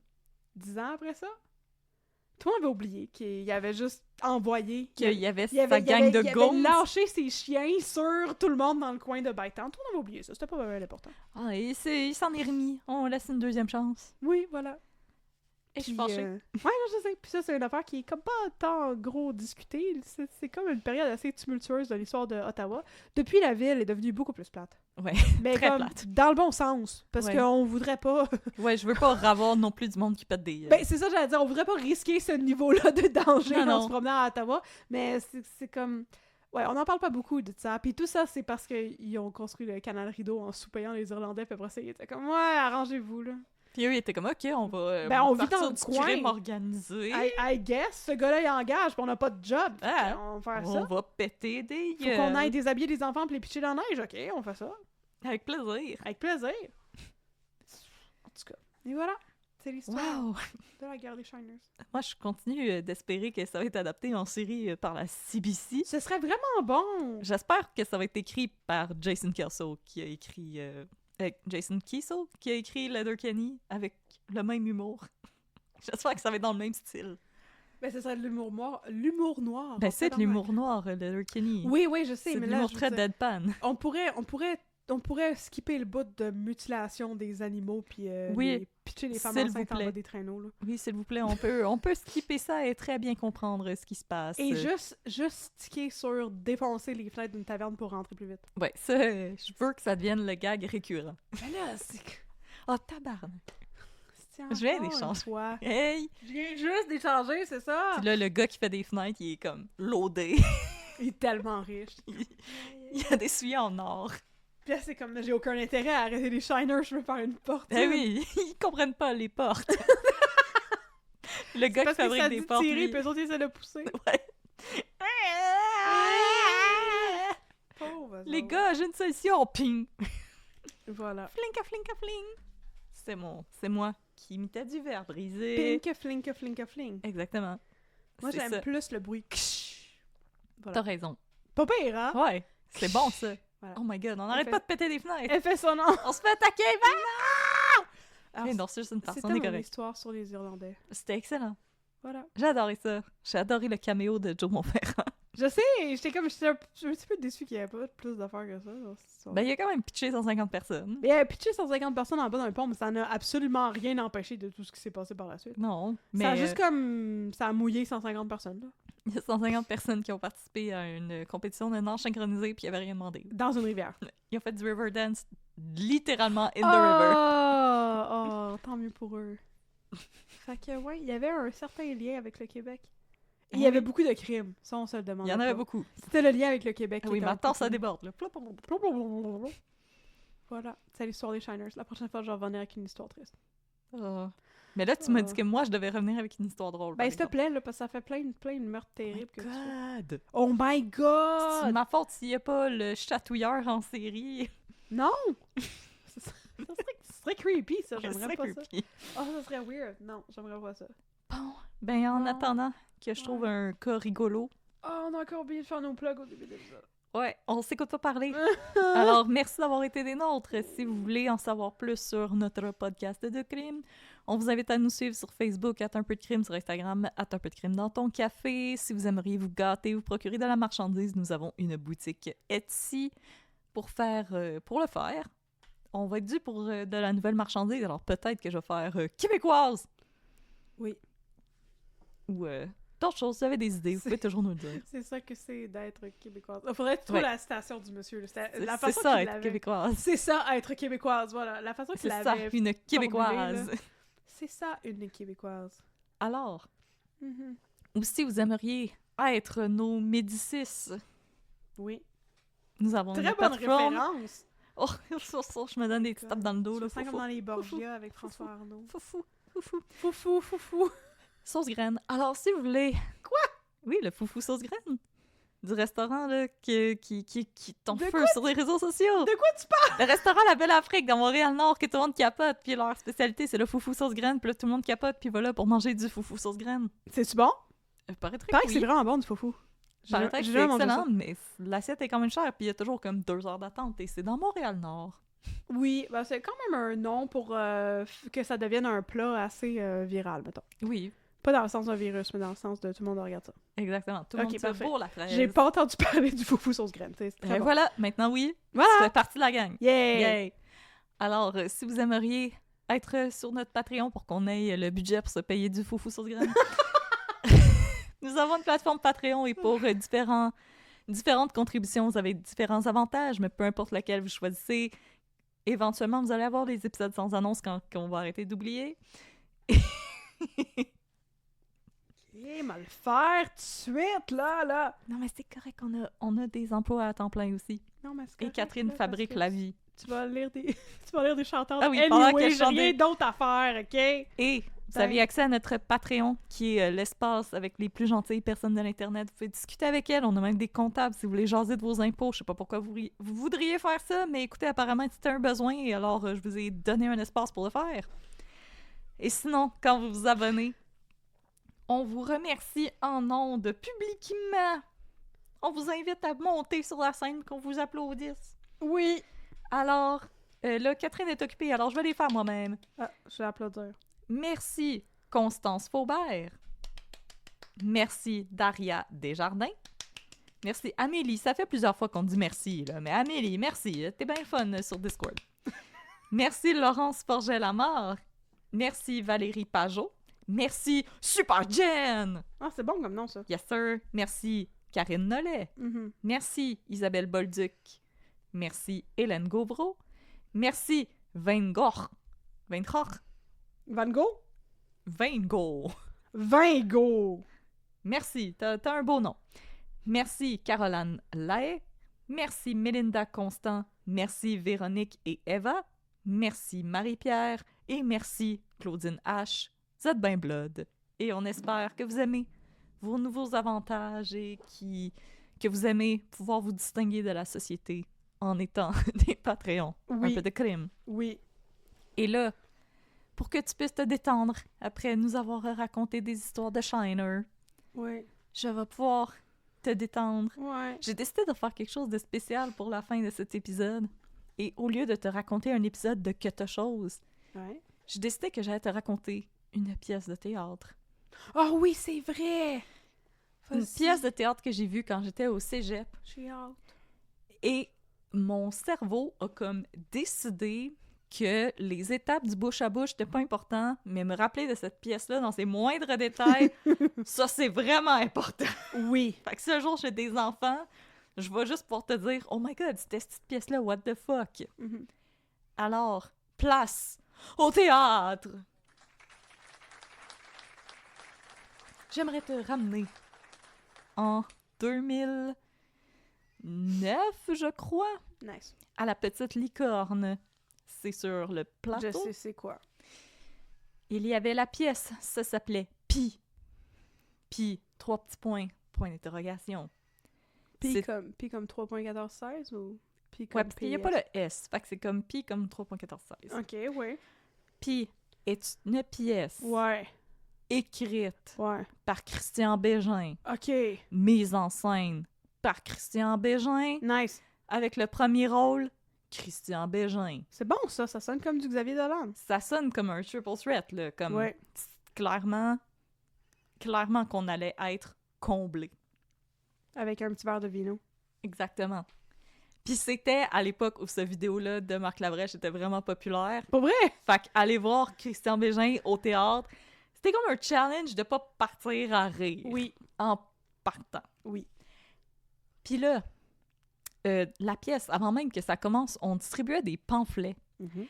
10 ans après ça. Tout le monde avait oublié qu'il avait juste envoyé... Qu'il y avait Il avait, sa gang de il avait goons. lâché ses chiens sur tout le monde dans le coin de Bytown. Tout le monde avait oublié ça. C'était pas vraiment important. Ah, et il s'en est remis. On laisse une deuxième chance. Oui, voilà. Et je suis Puis, fâchée. ouais, non, je sais. Puis ça, c'est une affaire qui est comme pas tant gros discutée. C'est comme une période assez tumultueuse de l'histoire de Ottawa. Depuis, la ville est devenue beaucoup plus plate. Ouais, Mais très comme, plate. dans le bon sens. Parce Ouais. qu'on voudrait pas... Ouais, je veux pas avoir non plus du monde qui pète des... ben, c'est ça, j'allais dire. On voudrait pas risquer ce niveau-là de danger Non, en non. se promenant à Ottawa. Mais c'est comme... Ouais, on n'en parle pas beaucoup de ça. Puis tout ça, c'est parce qu'ils ont construit le canal Rideau en sous-payant les Irlandais. Puis après ça, ils étaient comme, ouais, arrangez-vous, là. Puis eux, ils étaient comme, OK, on va Ben, on vit partir dans le du coin. crime organisé. I guess, ce gars-là, il engage, puis on n'a pas de job. Ah, On va faire on ça. va péter des Faut qu'on aille déshabiller des enfants puis les pitcher dans la neige. OK, on fait ça. Avec plaisir. Avec plaisir. En tout cas. Et voilà. C'est l'histoire Wow! de la guerre des Shiners. Moi, je continue d'espérer que ça va être adapté en série par la CBC. Ce serait vraiment bon. J'espère que ça va être écrit par Jason Kelso, qui a écrit... Jason Kiesel, qui a écrit Letterkenny avec le même humour. J'espère que ça va être dans le même style. Ben, ce serait de l'humour noir. L'humour noir. Ben, c'est de l'humour noir, Letterkenny. Oui, oui, je sais, C'est de mais là, l'humour je veux très dire, deadpan. on pourrait skipper le bout de mutilation des animaux puis Oui, les pitcher les femmes s'il vous enceintes en plaît. bas des traîneaux. Là. Oui, s'il vous plaît, on peut skipper ça et très bien comprendre ce qui se passe. Et juste sticker sur défoncer les fenêtres d'une taverne pour rentrer plus vite. Ouais, ça, je veux que ça devienne le gag récurrent. Mais là, c'est... Oh, tabarnak! Je Je viens d'échanger. Hey! Je viens juste d'échanger, c'est ça? Puis là, le gars qui fait des fenêtres, il est comme loadé. Il est tellement riche. Il a des souliers en or. Puis là, c'est comme, j'ai aucun intérêt à arrêter les Shiners, je veux faire une porte. Eh oui, ils comprennent pas les portes. Le gars qui Parce que fabrique ça des dit portes, tirer, lui- puis eux autres, ils essaient de pousser. Ouais. Pauvre Les autres. gars, j'ai une solution. Ping! Voilà. Flinka, flinka, fling! C'est moi qui imitais du verre brisé. Pink, flinka, flinka, fling. Exactement. Moi, C'est j'aime ça. plus le bruit. T'as Voilà. raison. Pas pire, hein? Ouais, c'est bon ça. Voilà. Oh my god, on Elle n'arrête fait- pas de péter des fenêtres. Effet sonore. On se fait attaquer, Alors, non, c'est juste une c'était personne mon correcte. histoire sur les Irlandais. C'était excellent. Voilà. J'ai adoré ça. J'ai adoré le caméo de Joe Monferrand. Je sais, j'étais un petit peu déçu qu'il n'y avait pas plus d'affaires que ça. Dans cette histoire. Ben, il a quand même pitché 150 personnes. Mais pitché 150 personnes en bas d'un pont, mais ça n'a absolument rien empêché de tout ce qui s'est passé par la suite. Non, mais Ça a juste comme... Ça a mouillé 150 personnes, là. il y a 150 personnes qui ont participé à une compétition de nage synchronisé puis ils n'avaient rien demandé. Dans une rivière. Ils ont fait du river dance littéralement in the river. Oh, tant mieux pour eux. Fait que, ouais, il y avait un certain lien avec le Québec. Et il y Ah avait oui. beaucoup de crimes. Ça, on se le demande. Il y en avait beaucoup. C'était le lien avec le Québec. Ah qui oui, était mais un attends, peu ça plus- déborde. Là. Voilà, c'est l'histoire des Shiners. La prochaine fois, je vais revenir avec une histoire triste. Oh. Mais là, tu m'as dit que moi, je devais revenir avec une histoire drôle. Ben, par s'il te exemple. plaît, là, parce que ça fait plein de meurtres Oh my terribles que tu fais. God! Oh my C'est god! ma faute s'il n'y a pas le chatouilleur en série. Non! ça serait creepy, ça. Ça J'aimerais serait pas ça. creepy. Oh, ça serait weird. Non, j'aimerais pas ça. Bon, ben en Non. attendant que je trouve Ouais. un cas rigolo, Oh, on a encore oublié de faire nos plugs au début de l'épisode. ouais, on s'écoute pas parler. Alors, merci d'avoir été des nôtres. Si vous voulez en savoir plus sur notre podcast de crime, on vous invite à nous suivre sur Facebook, @un peu de crime, sur Instagram, @un peu de crime dans ton café. Si vous aimeriez vous gâter, vous procurer de la marchandise, nous avons une boutique Etsy pour le faire. On va être dû pour de la nouvelle marchandise, alors peut-être que je vais faire québécoise Oui. ou d'autres choses. Si vous avez des idées, vous pouvez toujours nous le dire. C'est ça que c'est d'être québécoise. Il faudrait trouver Ouais. la citation du monsieur. Là. C'est La c'est façon ça, qu'il être l'avait. québécoise. C'est ça, être québécoise. Voilà. La façon qu'il C'est ça, l'avait. une québécoise. formulé, là. C'est ça, une québécoise. Alors, Mhm. ou si vous aimeriez être nos Médicis, Oui. nous avons Très une bonne plateforme. référence. Oh, je me donne des petites tapes dans le dos. Je Là. me sens Foufou, comme dans les foufou, Borgia avec François Arnaud. foufou, foufou. Foufou, foufou. Sauce graine. Alors, si vous voulez... Quoi? Oui, le foufou sauce graine. Du restaurant là, qui tombe De feu sur les réseaux sociaux. De quoi tu parles? Le restaurant La Belle Afrique dans Montréal-Nord que tout le monde capote. Puis leur spécialité, c'est le foufou sauce graine. Puis là, tout le monde capote. Puis voilà pour manger du foufou sauce graine. C'est-tu bon? Paraîtrait Paraît que que oui. c'est vraiment bon du foufou. Paraîtrait que J'ai c'est jamais mangé excellent, ça. mais l'assiette est quand même chère. Puis il y a toujours comme 2 heures d'attente. Et c'est dans Montréal-Nord. Oui, ben c'est quand même un nom pour que ça devienne un plat assez viral, mettons. Oui, Pas dans le sens d'un virus, mais dans le sens de tout le monde regarde ça. exactement. Tout le Ok, monde parfait. se bourre la fraise. J'ai pas entendu parler du foufou sauce graine. C'est très Et bon. voilà, maintenant oui, Voilà! tu fais partie de la gang. Yeah! Yay! Alors, si vous aimeriez être sur notre Patreon pour qu'on ait le budget pour se payer du foufou sauce graine, nous avons une plateforme Patreon et pour différentes contributions, vous avez différents avantages, mais peu importe lequel vous choisissez, éventuellement, vous allez avoir des épisodes sans annonce quand on va arrêter d'oublier. Eh, mal le faire tout de suite, là! Non, mais c'est correct, on a des emplois à temps plein aussi. Non, mais c'est Et correct, Catherine là, fabrique parce que la vie. Tu vas lire des... tu vas lire des chanteurs. Ah oui, pendant que anyway, je j'ai chante rien des- d'autre à faire, OK? Et vous avez accès à notre Patreon, qui est l'espace avec les plus gentilles personnes de l'Internet. Vous pouvez discuter avec elles. On a même des comptables si vous voulez jaser de vos impôts. Je sais pas pourquoi vous voudriez faire ça, mais écoutez, apparemment, c'était un besoin, et alors je vous ai donné un espace pour le faire. Et sinon, quand vous vous abonnez, on vous remercie en ondes publiquement. On vous invite à monter sur la scène, qu'on vous applaudisse. Oui! Alors, là, Catherine est occupée, alors je vais les faire moi-même. Ah, je vais applaudir. Merci Constance Faubert. Merci Daria Desjardins. Merci Amélie. Ça fait plusieurs fois qu'on dit merci, là. Mais Amélie, merci. T'es bien fun sur Discord. Merci Laurence Forget-Lamar. Merci Valérie Pajot. Merci Super Jen. Ah, c'est bon comme nom, ça. Yes sir. Merci Karine Nollet. Mhm. Merci Isabelle Bolduc. Merci Hélène Gauvreau. Merci Van Gogh. Van Gogh? Van Gogh. Van Gogh! Merci, t'as un beau nom. Merci Caroline Lahaye. Merci Mélinda Constant. Merci Véronique et Eva. Merci Marie-Pierre. Et merci Claudine H. Vous êtes ben blood. Et on espère que vous aimez vos nouveaux avantages et que vous aimez pouvoir vous distinguer de la société en étant des Patreons. Oui. Un peu de crime. Oui. Et là, pour que tu puisses te détendre après nous avoir raconté des histoires de Shiner, Oui. je vais pouvoir te détendre. Ouais. J'ai décidé de faire quelque chose de spécial pour la fin de cet épisode. Et au lieu de te raconter un épisode de quelque chose, Ouais. j'ai décidé que j'allais te raconter une pièce de théâtre. Oh oui, c'est vrai! Une Vas-y. pièce de théâtre que j'ai vue quand j'étais au cégep. J'ai hâte. Et mon cerveau a comme décidé que les étapes du bouche à bouche n'étaient pas importantes, mais me rappeler de cette pièce-là dans ses moindres détails, ça, c'est vraiment important. Oui. Fait que si un jour j'ai des enfants, je vais juste pour te dire « Oh my God, c'était cette pièce-là, what the fuck? Mhm. » Alors, place au théâtre! J'aimerais te ramener en 2009, je crois, Nice. à la petite licorne. C'est sur le plateau. Je sais c'est quoi. il y avait la pièce, ça s'appelait Pi. Pi, 3 petits points, point d'interrogation. Pi comme 3.1416 ou pi comme Ouais, parce qu'il n'y a PS? pas le S, fait que c'est comme Pi comme 3.1416. Ok, ouais. Pi est une pièce Ouais, écrite ouais. par Christian Bégin, Ok, mise en scène par Christian Bégin, nice. avec le premier rôle, Christian Bégin. C'est bon ça sonne comme du Xavier Dolan. Ça sonne comme un triple threat, là, comme Ouais. clairement qu'on allait être comblé. Avec un petit verre de vino. Exactement. Puis c'était à l'époque où cette vidéo-là de Marc Labrèche était vraiment populaire. Pas vrai? Fait qu'aller voir Christian Bégin au théâtre, c'était comme un challenge de pas partir à rire. Oui. En partant. Oui. Puis là, la pièce, avant même que ça commence, on distribuait des pamphlets. Mhm.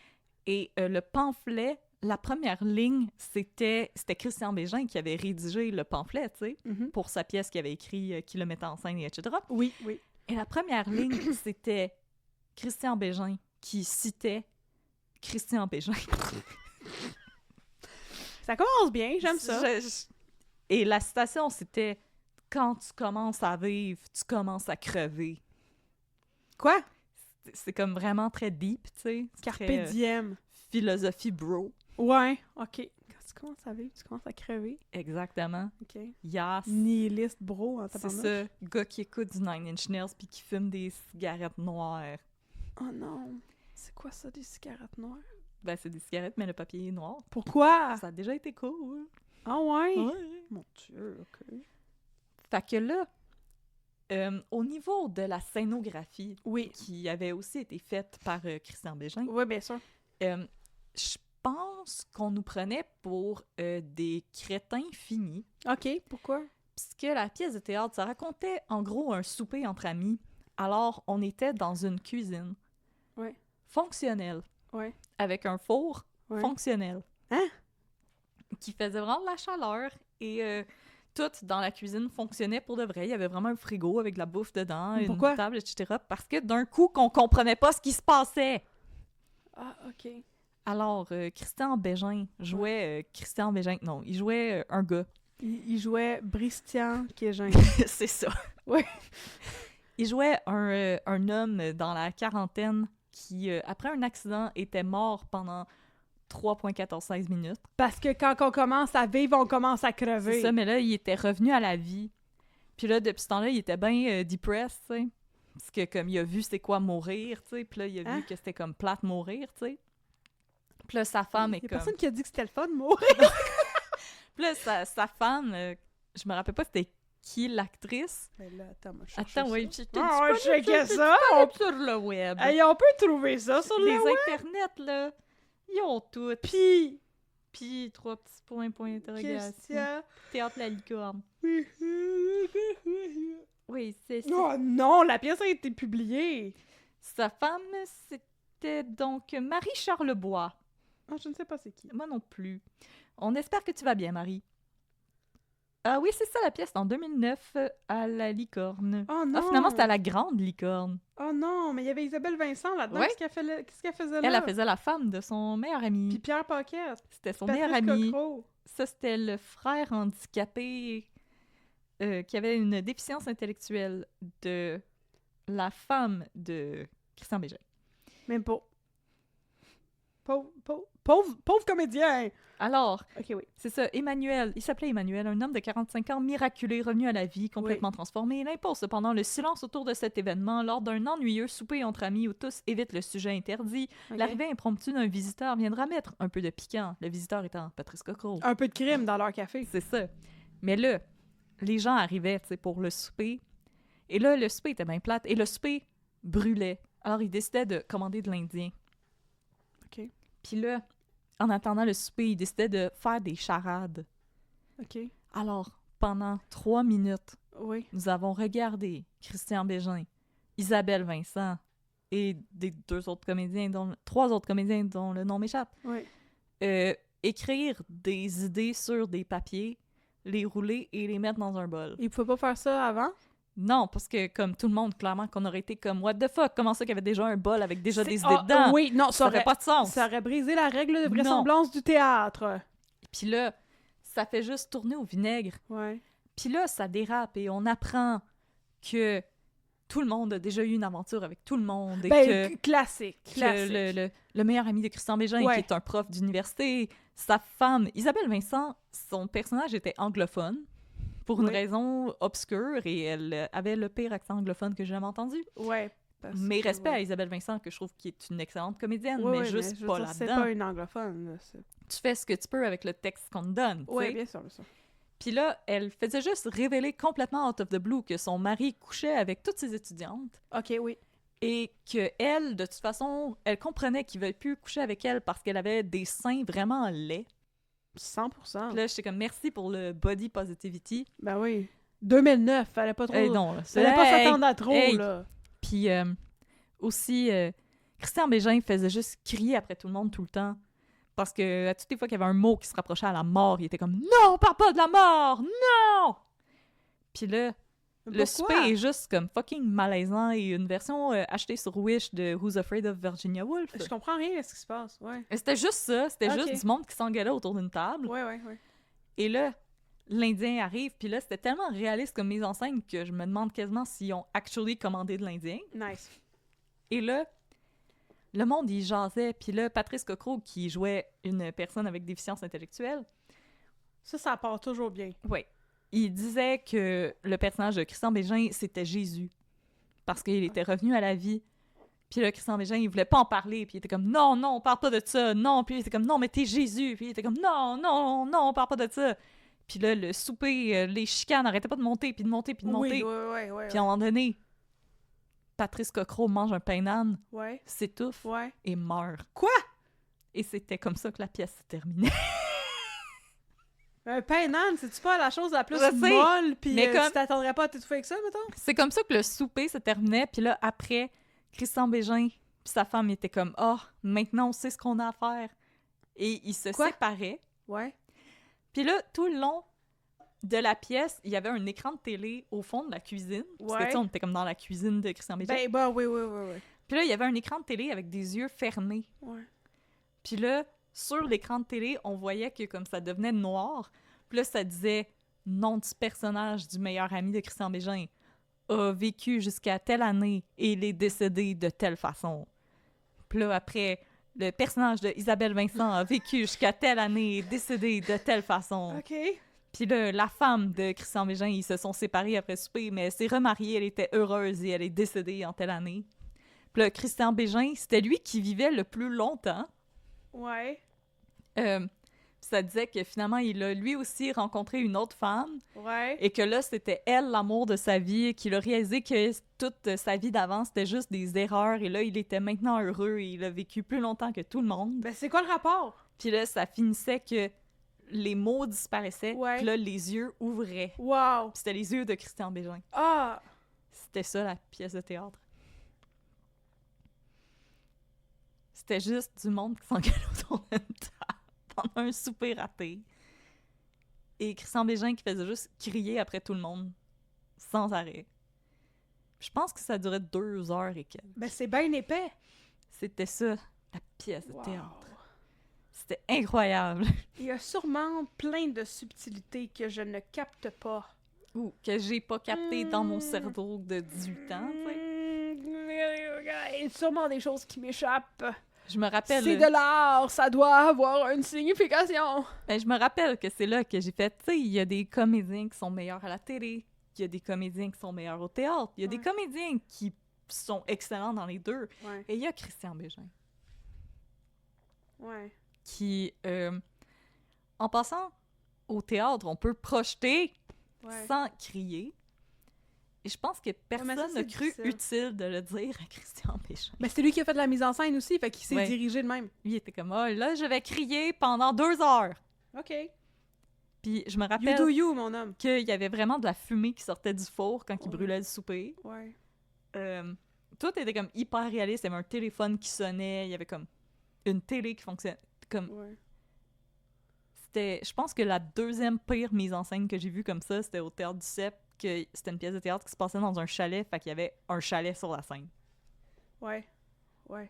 Et le pamphlet, la première ligne, c'était Christian Bégin qui avait rédigé le pamphlet, tu sais, Mhm. pour sa pièce qu'il avait écrit, qui le mettait en scène, etc. Oui, oui. Et la première ligne, c'était Christian Bégin qui citait Christian Bégin. Ça commence bien, j'aime ça. Et la citation, c'était « Quand tu commences à vivre, tu commences à crever. Quoi? » C'est comme vraiment très deep, tu sais. C'est Carpe très, diem. philosophie bro. Ouais, ok. Quand tu commences à vivre, tu commences à crever. Exactement. Ok. Yes. Nihiliste bro en C'est tabarnak. ça. Gars qui écoute du Nine Inch Nails puis qui fume des cigarettes noires. Oh non. C'est quoi ça, des cigarettes noires? Ben, c'est des cigarettes, mais le papier est noir. Pourquoi? Ça a déjà été cool. Ah ouais? Ouais. Mon Dieu, ok. Fait que là, au niveau de la scénographie, Oui. qui avait aussi été faite par Christian Bégin, Oui, bien sûr. je pense qu'on nous prenait pour des crétins finis, Ok, pourquoi? puisque la pièce de théâtre, ça racontait en gros un souper entre amis. Alors, on était dans une cuisine Ouais. fonctionnelle, Ouais. avec un four Ouais. fonctionnel. Hein? Qui faisait vraiment de la chaleur et tout dans la cuisine fonctionnait pour de vrai. Il y avait vraiment un frigo avec de la bouffe dedans, Pourquoi? une table, etc. Parce que d'un coup, qu'on comprenait pas ce qui se passait. Ah, ok. Alors, Christian Bégin jouait... Christian Bégin, non, il jouait un gars. Il jouait Bristian Quégin. C'est ça. Ouais. Il jouait un homme dans la quarantaine qui, après un accident, était mort pendant 3.1416 minutes. Parce que quand on commence à vivre, on commence à C'est crever. ça, mais là, il était revenu à la vie. Puis là, depuis ce temps-là, il était bien depressed, tu sais. Parce que comme il a vu c'est quoi mourir, tu sais. Puis là, il a vu que c'était comme plate mourir, tu sais. Puis là, sa femme est Il y a comme... personne qui a dit que c'était le fun de mourir. Puis là, sa femme, je me rappelle pas c'était qui l'actrice. Mais là, attends, moi, je cherche Attends, ça. oui, Ah, je checkais ça. sur le web. Hey, on peut trouver ça sur Les le web. internets, là, ils ont tout. Puis, Puis, 3 petits points, point d'interrogation. Christian. Théâtre La Licorne. Oui, c'est ça. Oh non, la pièce a été publiée. Sa femme, c'était donc Marie Charlebois. Ah, je ne sais pas c'est qui. Moi non plus. On espère que tu vas bien, Marie. Ah oui, c'est ça la pièce, en 2009, à la Licorne. Oh non. Ah, finalement, c'était à la Grande Licorne. Oh non, mais il y avait Isabelle Vincent là-dedans. Ouais. Qu'est-ce qu'elle faisait là? Elle faisait la femme de son meilleur ami. Puis Pierre Paquette. C'était son meilleur Patrice ami. Cocro. Ça, c'était le frère handicapé qui avait une déficience intellectuelle de la femme de Christian Bégin. Même pas. Pauvre comédien! Alors, Ok, oui. c'est ça, Emmanuel, il s'appelait Emmanuel, un homme de 45 ans miraculé, revenu à la vie, complètement transformé. Il impose cependant le silence autour de cet événement lors d'un ennuyeux souper entre amis où tous évitent le sujet interdit. Ok. L'arrivée impromptue d'un visiteur viendra mettre un peu de piquant, le visiteur étant Patrice Cocro. Un peu de crime dans leur café. C'est ça. Mais là, les gens arrivaient, tu sais, pour le souper. Et là, le souper était bien plate. Et le souper brûlait. Alors, ils décidaient de commander de l'Indien. OK. Puis là, en attendant le souper, ils décidaient de faire des charades. OK. Alors, pendant 3 minutes, Oui. nous avons regardé Christian Bégin, Isabelle Vincent et des 3 autres comédiens dont le nom m'échappe, Oui. écrire des idées sur des papiers, les rouler et les mettre dans un bol. Ils pouvaient pas faire ça avant? Non, parce que comme tout le monde, clairement, qu'on aurait été comme « What the fuck? Comment ça qu'il y avait déjà un bol avec déjà des idées dedans? Oui, non, Ça aurait pas de sens. ça aurait brisé la règle de vraisemblance du théâtre. Puis là, ça fait juste tourner au vinaigre. Ouais. Puis là, ça dérape et on apprend que tout le monde a déjà eu une aventure avec tout le monde. Et Ben, classique. que le meilleur ami de Christian Bégin, Ouais. qui est un prof d'université, sa femme, Isabelle Vincent, son personnage était anglophone pour une Oui. raison obscure et elle avait le pire accent anglophone que j'ai jamais entendu. Ouais. Mes respects à ouais. Isabelle Vincent, que je trouve qui est une excellente comédienne, Ouais, mais ouais, juste je veux pas dire, c'est là-dedans. pas une anglophone, là. Tu fais ce que tu peux avec le texte qu'on te donne. tu Ouais, sais. bien sûr, bien sûr. Puis là, elle faisait juste révéler complètement out of the blue que son mari couchait avec toutes ses étudiantes OK, oui. et que elle, de toute façon, elle comprenait qu'il ne veut plus coucher avec elle parce qu'elle avait des seins vraiment laids. 100%. Puis là, j'étais comme merci pour le body positivity. Ben oui. 2009, fallait pas trop... Hey, non, là, fallait pas hey, s'attendre à trop, hey. là. Puis aussi, Christian Bégin faisait juste crier après tout le monde tout le temps. Parce que à toutes les fois qu'il y avait un mot qui se rapprochait à la mort, il était comme « Non, parle pas de la mort! Non! » Puis là, le souper est juste comme fucking malaisant et une version achetée sur Wish de Who's Afraid of Virginia Woolf. Je comprends rien de ce qui se passe, ouais. Et c'était juste ça, c'était Ok. juste du monde qui s'engueulait autour d'une table. Ouais, ouais, ouais. Et là, l'Indien arrive, puis là, c'était tellement réaliste comme mise en scène que je me demande quasiment s'ils ont actually commandé de l'Indien. Nice. Et là, le monde, il jasait. Puis là, Patrice Cocro, qui jouait une personne avec déficience intellectuelle, Ça part toujours bien. ouais, il disait que le personnage de Christian Bégin, c'était Jésus. Parce qu'il était revenu à la vie. Puis là, Christian Bégin, il voulait pas en parler. Puis il était comme, non, non, on parle pas de ça. Non. Puis il était comme, non, mais t'es Jésus. Puis il était comme, non, non, non, on parle pas de ça. Puis là, le souper, les chicanes n'arrêtaient pas de monter, puis de monter, puis de monter. Oui, ouais, ouais. Puis à un moment donné, Patrice Cocro mange un pain d'âne, Ouais, s'étouffe ouais. et meurt. Quoi? Et c'était comme ça que la pièce se terminait. Un pain d'âne, c'est-tu pas la chose la plus Je sais, molle, pis mais comme- tu t'attendrais pas à t'étouffer avec ça, mettons? C'est comme ça que le souper se terminait. Puis là, après, Christian Bégin puis sa femme étaient comme « Ah, maintenant on sait ce qu'on a à faire. » Et ils se Quoi? séparaient. Ouais. Puis là, tout le long de la pièce, il y avait un écran de télé au fond de la cuisine. Parce que, Ouais. tu sais, on était comme dans la cuisine de Christian Bégin. Oui, oui, oui, oui. Puis là, il y avait un écran de télé avec des yeux fermés. Ouais. Puis là, sur l'écran de télé, on voyait que comme ça devenait noir. Puis là, ça disait « Nom du personnage du meilleur ami de Christian Bégin a vécu jusqu'à telle année et il est décédé de telle façon. » Puis là, après, le personnage de Isabelle Vincent a vécu jusqu'à telle année et est décédé de telle façon. OK. Puis là, la femme de Christian Bégin, ils se sont séparés après souper, mais elle s'est remariée, elle était heureuse et elle est décédée en telle année. Puis là, Christian Bégin, c'était lui qui vivait le plus longtemps. Ouais. Ça disait que finalement, il a lui aussi rencontré une autre femme Ouais. et que là, c'était elle, l'amour de sa vie, qu'il a réalisé que toute sa vie d'avant, c'était juste des erreurs et là, il était maintenant heureux et il a vécu plus longtemps que tout le monde. Ben, c'est quoi le rapport? Puis là, ça finissait que les mots disparaissaient, Ouais. puis là, les yeux ouvraient. Wow. Puis c'était les yeux de Christian Bégin. Ah! C'était ça, la pièce de théâtre. C'était juste du monde qui s'engueulait autour d'une table pendant un souper raté. Et Christian Bégin qui faisait juste crier après tout le monde, sans arrêt. Je pense que ça durait 2 heures et quelques. Ben, c'est bien épais. C'était ça, la pièce de Wow. théâtre. C'était incroyable. Il y a sûrement plein de subtilités que je ne capte pas. Ou que j'ai pas capté dans mon cerveau de 18 ans, tu sais. Il y a sûrement des choses qui m'échappent. Je me rappelle... C'est de l'art, ça doit avoir une signification. Ben, je me rappelle que c'est là que j'ai fait, tu sais, il y a des comédiens qui sont meilleurs à la télé, il y a des comédiens qui sont meilleurs au théâtre, il y a des Ouais. comédiens qui sont excellents dans les deux. Ouais, Et il y a Christian Bégin, ouais. qui, en passant au théâtre, on peut projeter Ouais. sans crier. Et je pense que mais ça, personne n'a c'est cru difficile. utile de le dire à Christian Bégin. Mais c'est lui qui a fait de la mise en scène aussi, fait qu'il s'est Ouais. dirigé de même. Lui, il était comme, ah, là, je vais crier pendant 2 heures. OK. Puis je me You rappelle do you, mon homme. qu'il y avait vraiment de la fumée qui sortait du four quand il Ouais. brûlait le souper. Ouais. Tout était comme hyper réaliste. Il y avait un téléphone qui sonnait, il y avait comme une télé qui fonctionnait. Comme, Ouais. c'était, je pense que la deuxième pire mise en scène que j'ai vue comme ça, c'était au Théâtre du Cep, que c'était une pièce de théâtre qui se passait dans un chalet, fait qu'il y avait un chalet sur la scène. Ouais. Ouais.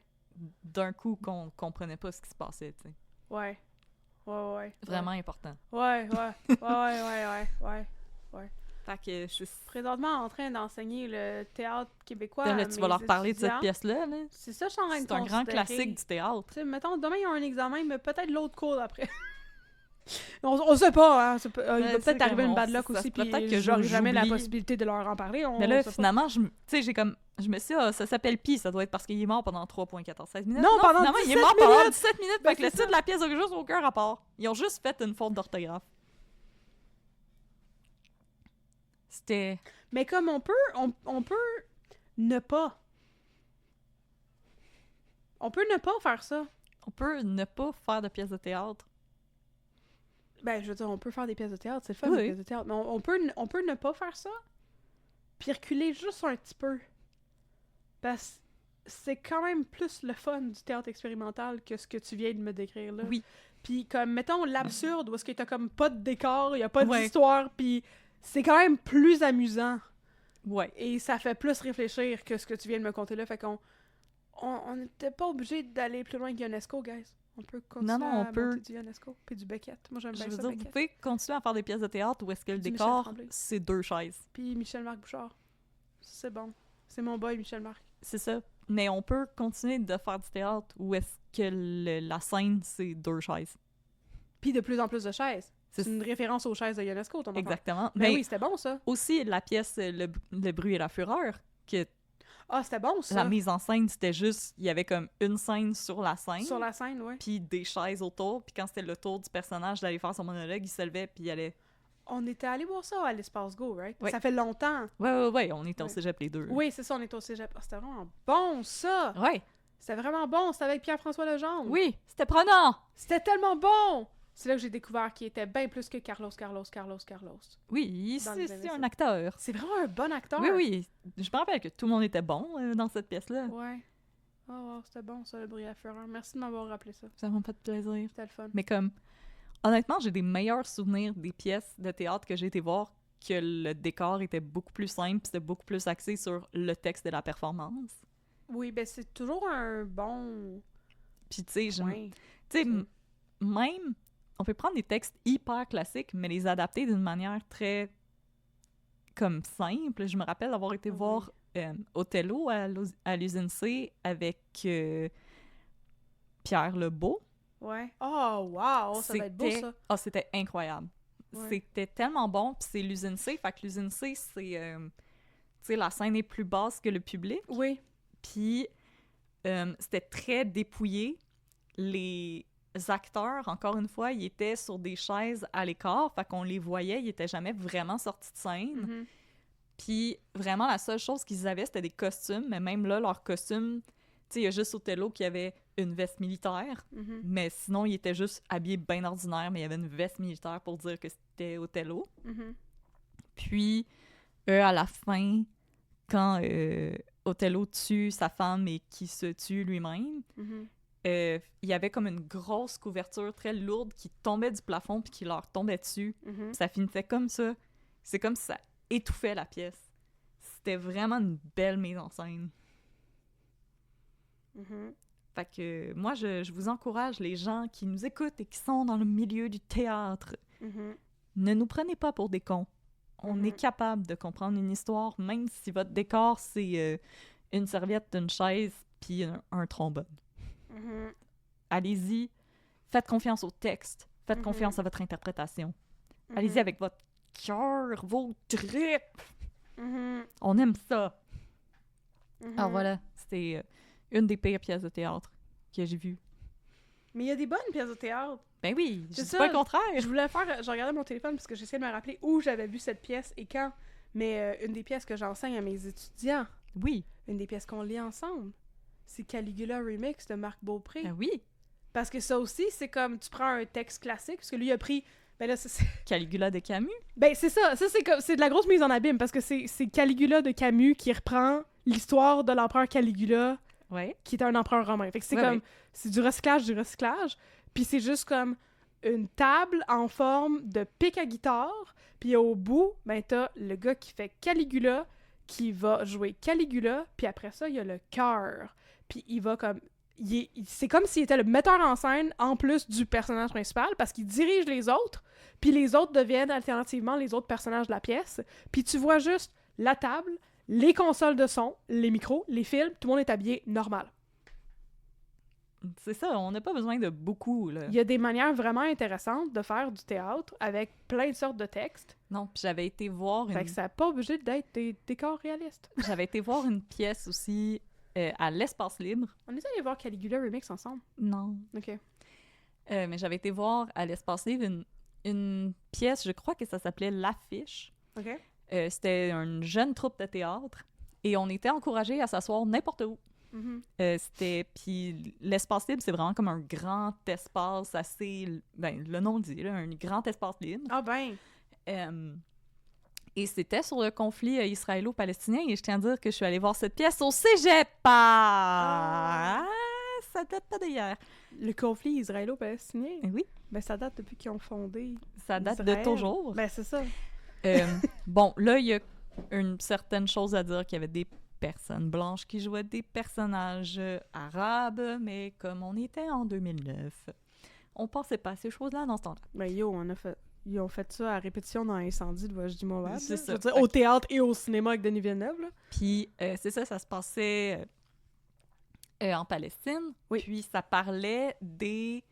D'un coup, qu'on comprenait pas ce qui se passait, tu sais. Ouais. Ouais. Vraiment important. Ouais. Fait que je suis... Présentement en train d'enseigner le théâtre québécois Là, à tu mes vas leur parler de cette étudiants. pièce-là, là. C'est ça, je suis en train de C'est un grand considérer. classique du théâtre. Tu sais, mettons, demain, il y a un examen, mais peut-être l'autre cours après. on sait pas, hein. Il va peut-être arriver une bad luck aussi, puis j'aurai jamais la possibilité de leur en parler. Mais là, finalement, tu sais, je me suis dit, ça s'appelle Pi, ça doit être parce qu'il est mort pendant 3,14 minutes. Non, pendant finalement, 17 il est mort minutes! pendant 17 minutes, Ben, fait que le c'est titre ça. de la pièce n'a juste aucun rapport. Ils ont juste fait une faute d'orthographe. C'était... Mais comme on peut ne pas. On peut ne pas faire ça. On peut ne pas faire de pièce de théâtre. Ben, je veux dire, on peut faire des pièces de théâtre, c'est le fun, Oui. des pièces de théâtre. Mais on peut ne pas faire ça, puis reculer juste un petit peu. Parce que c'est quand même plus le fun du théâtre expérimental que ce que tu viens de me décrire là. Oui. Puis comme, mettons, l'absurde, où est-ce que t'as comme pas de décor, y a pas Ouais. d'histoire, puis c'est quand même plus amusant. Ouais. Et ça fait plus réfléchir que ce que tu viens de me conter là. Fait qu'on on n'était pas obligé d'aller plus loin que Ionesco, guys. On peut continuer on à peut. monter du Ionesco puis du Beckett. Moi, j'aime Je bien veux ça, dire, vous Beckett. pouvez continuer à faire des pièces de théâtre où est-ce que le Du Michel décor, Tremblay. c'est 2 chaises. Puis Michel-Marc Bouchard. C'est bon. C'est mon boy, Michel-Marc. C'est ça. Mais on peut continuer de faire du théâtre où est-ce que la scène, c'est 2 chaises. Puis de plus en plus de chaises. C'est C'est une référence aux chaises de Ionesco, ton affaire. Exactement. Mais Mais oui, c'était bon, ça. aussi, la pièce le bruit et la fureur, que Ah, c'était bon, ça. la mise en scène, c'était juste, il y avait comme une scène sur la scène, Sur la scène, ouais. puis des chaises autour, puis quand c'était le tour du personnage d'aller faire son monologue, il se levait, puis il allait... On était allé voir ça à l'Espace Go, right? Oui. Ça fait longtemps. Ouais, on était au Ouais. cégep les deux. Oui, c'est ça, on était au cégep. Ah, c'était vraiment bon, ça! Ouais, C'était vraiment bon. C'était avec Pierre-François Legendre. oui, c'était prenant! C'était tellement bon! C'est là que j'ai découvert qu'il était bien plus que Carlos. Oui, Dans les c'est imbéciles. un acteur. C'est vraiment un bon acteur. Oui, je me rappelle que tout le monde était bon dans cette pièce-là. Ouais. Oh, wow, c'était bon, ça, le bruit à fureur. Merci de m'avoir rappelé ça. Ça m'a fait plaisir. C'était le fun. Mais comme, honnêtement, j'ai des meilleurs souvenirs des pièces de théâtre que j'ai été voir que le décor était beaucoup plus simple, puis c'était beaucoup plus axé sur le texte de la performance. Oui, ben c'est toujours un bon Puis tu sais, point. tu sais, même, on peut prendre des textes hyper classiques, mais les adapter d'une manière très, comme, simple. Je me rappelle d'avoir été Oui. voir Othello à l'usine C avec Pierre Lebeau. Ouais. Oh, wow, ça va être beau, ça. Ah, c'était incroyable. Ouais. C'était tellement bon, puis c'est l'usine C, fait que l'usine C, c'est, tu sais, la scène est plus basse que le public, Oui. puis c'était très dépouillé. Les acteurs, encore une fois, ils étaient sur des chaises à l'écart, fait qu'on les voyait, ils étaient jamais vraiment sortis de scène. Mhm. Puis vraiment, la seule chose qu'ils avaient, c'était des costumes, mais même là, leurs costumes, tu sais, il y a juste Othello qui avait une veste militaire, Mhm. mais sinon, il était juste habillé bien ordinaire, mais il y avait une veste militaire pour dire que c'était Othello. Mhm. Puis, à la fin, quand Othello tue sa femme et qui se tue lui-même, Mhm. il y avait comme une grosse couverture très lourde qui tombait du plafond puis qui leur tombait dessus. Mhm. Puis ça finissait comme ça. C'est comme si ça étouffait la pièce. C'était vraiment une belle mise en scène. Mhm. Fait que moi, je vous encourage, les gens qui nous écoutent et qui sont dans le milieu du théâtre, Mhm. ne nous prenez pas pour des cons. On Mhm. est capable de comprendre une histoire, même si votre décor, c'est une serviette, une chaise, puis un trombone. Mhm. Allez-y, faites confiance au texte, faites Mhm. confiance à votre interprétation. Mhm. Allez-y avec votre cœur, vos tripes. Mhm. On aime ça. Mhm. Alors voilà, c'était une des pires pièces de théâtre que j'ai vues. Mais il y a des bonnes pièces de théâtre. Ben oui, je C'est dis ça. pas le contraire. Je voulais faire... Je regardais mon téléphone parce que j'essayais de me rappeler où j'avais vu cette pièce et quand. Mais une des pièces que j'enseigne à mes étudiants, Oui, une des pièces qu'on lit ensemble, c'est Caligula Remix de Marc Beaupré. ben oui. Parce que ça aussi, c'est comme tu prends un texte classique, parce que lui il a pris... Ben là, c'est... Caligula de Camus. Ben c'est ça, c'est de la grosse mise en abîme, parce que c'est Caligula de Camus qui reprend l'histoire de l'empereur Caligula, Ouais. qui est un empereur romain. Fait que c'est Ouais, comme... ouais. C'est du recyclage, puis c'est juste comme une table en forme de pic à guitare, puis au bout, ben t'as le gars qui fait Caligula, qui va jouer Caligula, puis après ça, il y a le chœur. Puis il va comme... c'est comme s'il était le metteur en scène en plus du personnage principal, parce qu'il dirige les autres, puis les autres deviennent alternativement les autres personnages de la pièce, puis tu vois juste la table, les consoles de son, les micros, les films, tout le monde est habillé normal. C'est ça, on n'a pas besoin de beaucoup, là. Il y a des manières vraiment intéressantes de faire du théâtre avec plein de sortes de textes. Non, puis j'avais été voir Fait que ça n'a pas obligé d'être des décors réalistes. J'avais été voir une pièce aussi à l'Espace Libre. On est allé voir Caligula Remix ensemble. Non. OK. Mais j'avais été voir à l'Espace Libre une pièce, je crois que ça s'appelait L'Affiche. OK. C'était une jeune troupe de théâtre et on était encouragés à s'asseoir n'importe où. Puis l'espace libre, c'est vraiment comme un grand espace assez... Ben, le nom le dit, là, un grand espace libre. Ah ben! Et c'était sur le conflit israélo-palestinien et je tiens à dire que je suis allée voir cette pièce au Cégep. Ah, ça date pas d'hier. Le conflit israélo-palestinien? Oui. Ben, ça date depuis qu'ils ont fondé Ça date Israël. de toujours. Ben, c'est ça. Bon, là, il y a une certaine chose à dire qu'il y avait des personnes blanches qui jouaient des personnages arabes, mais comme on était en 2009, on pensait pas à ces choses-là dans ce temps-là. Ben, ils ont fait ça à répétition dans Incendie de Voyage du Moab. C'est ça. Je veux dire, au théâtre et au cinéma avec Denis Villeneuve, là. Puis, c'est ça se passait en Palestine. Oui. Puis, ça parlait des...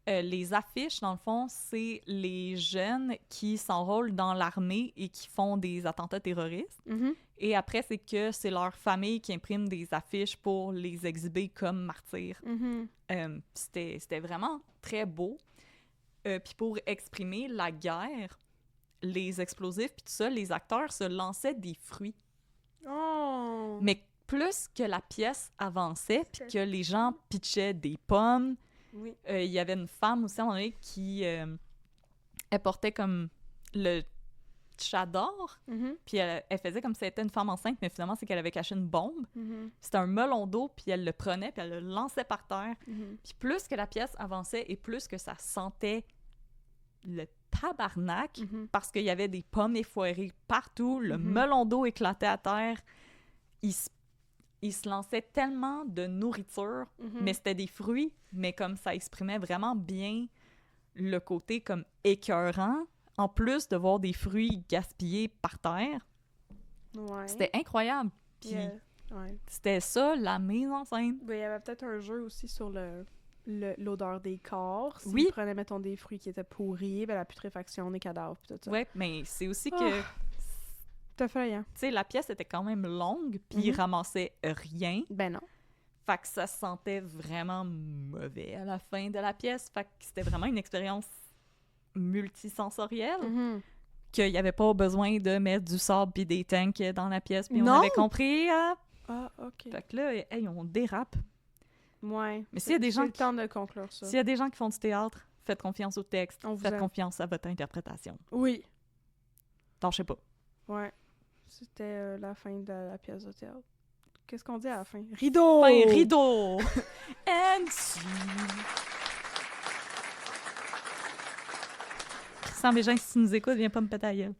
les affiches, dans le fond, c'est les jeunes qui s'enrôlent dans l'armée et qui font des attentats terroristes. Et après, c'est leur famille qui imprime des affiches pour les exhiber comme martyrs. C'était vraiment très beau. Puis pour exprimer la guerre, les explosifs, puis tout ça, les acteurs se lançaient des fruits. Oh! Mais plus que la pièce avançait, puis que les gens pitchaient des pommes, Oui. il y avait une femme aussi à un moment donné qui elle portait comme le tchador, puis elle faisait comme si elle était une femme enceinte, mais finalement, c'est qu'elle avait caché une bombe. C'était un melon d'eau, puis elle le prenait, puis elle le lançait par terre. Puis plus que la pièce avançait et plus que ça sentait le tabarnak, parce qu'il y avait des pommes effoirées partout, le melon d'eau éclatait à terre. Il se lançait tellement de nourriture, mais c'était des fruits, mais comme ça exprimait vraiment bien le côté comme écœurant, en plus de voir des fruits gaspillés par terre. Ouais. C'était incroyable. Puis c'était ça, la mise en scène. Ben, il y avait peut-être un jeu aussi sur l'odeur des corps. S'ils Oui. prenaient, mettons, des fruits qui étaient pourris, ben, la putréfaction des cadavres, puis tout ça. Ouais, mais c'est aussi que... Tout à fait, hein. Tu sais, la pièce était quand même longue, puis il ramassait rien. Ben non. Fait que ça se sentait vraiment mauvais à la fin de la pièce. Fait que c'était vraiment une expérience multisensorielle. Qu'il n'y avait pas besoin de mettre du sable puis des tanks dans la pièce, puis on Non. avait compris. Ah, OK. Fait que là, hey, on dérape. Ouais. Mais s'il y a des gens C'est le temps de conclure ça. S'il y a des gens qui font du théâtre, faites confiance au texte, On vous faites aime. confiance à votre interprétation. Oui. Tâchez pas. Ouais. C'était la fin de la pièce de théâtre. Qu'est-ce qu'on dit à la fin? Rideau! Fin rideau! And Christian Bégin, si tu nous écoutes, viens pas me péter à la gueule.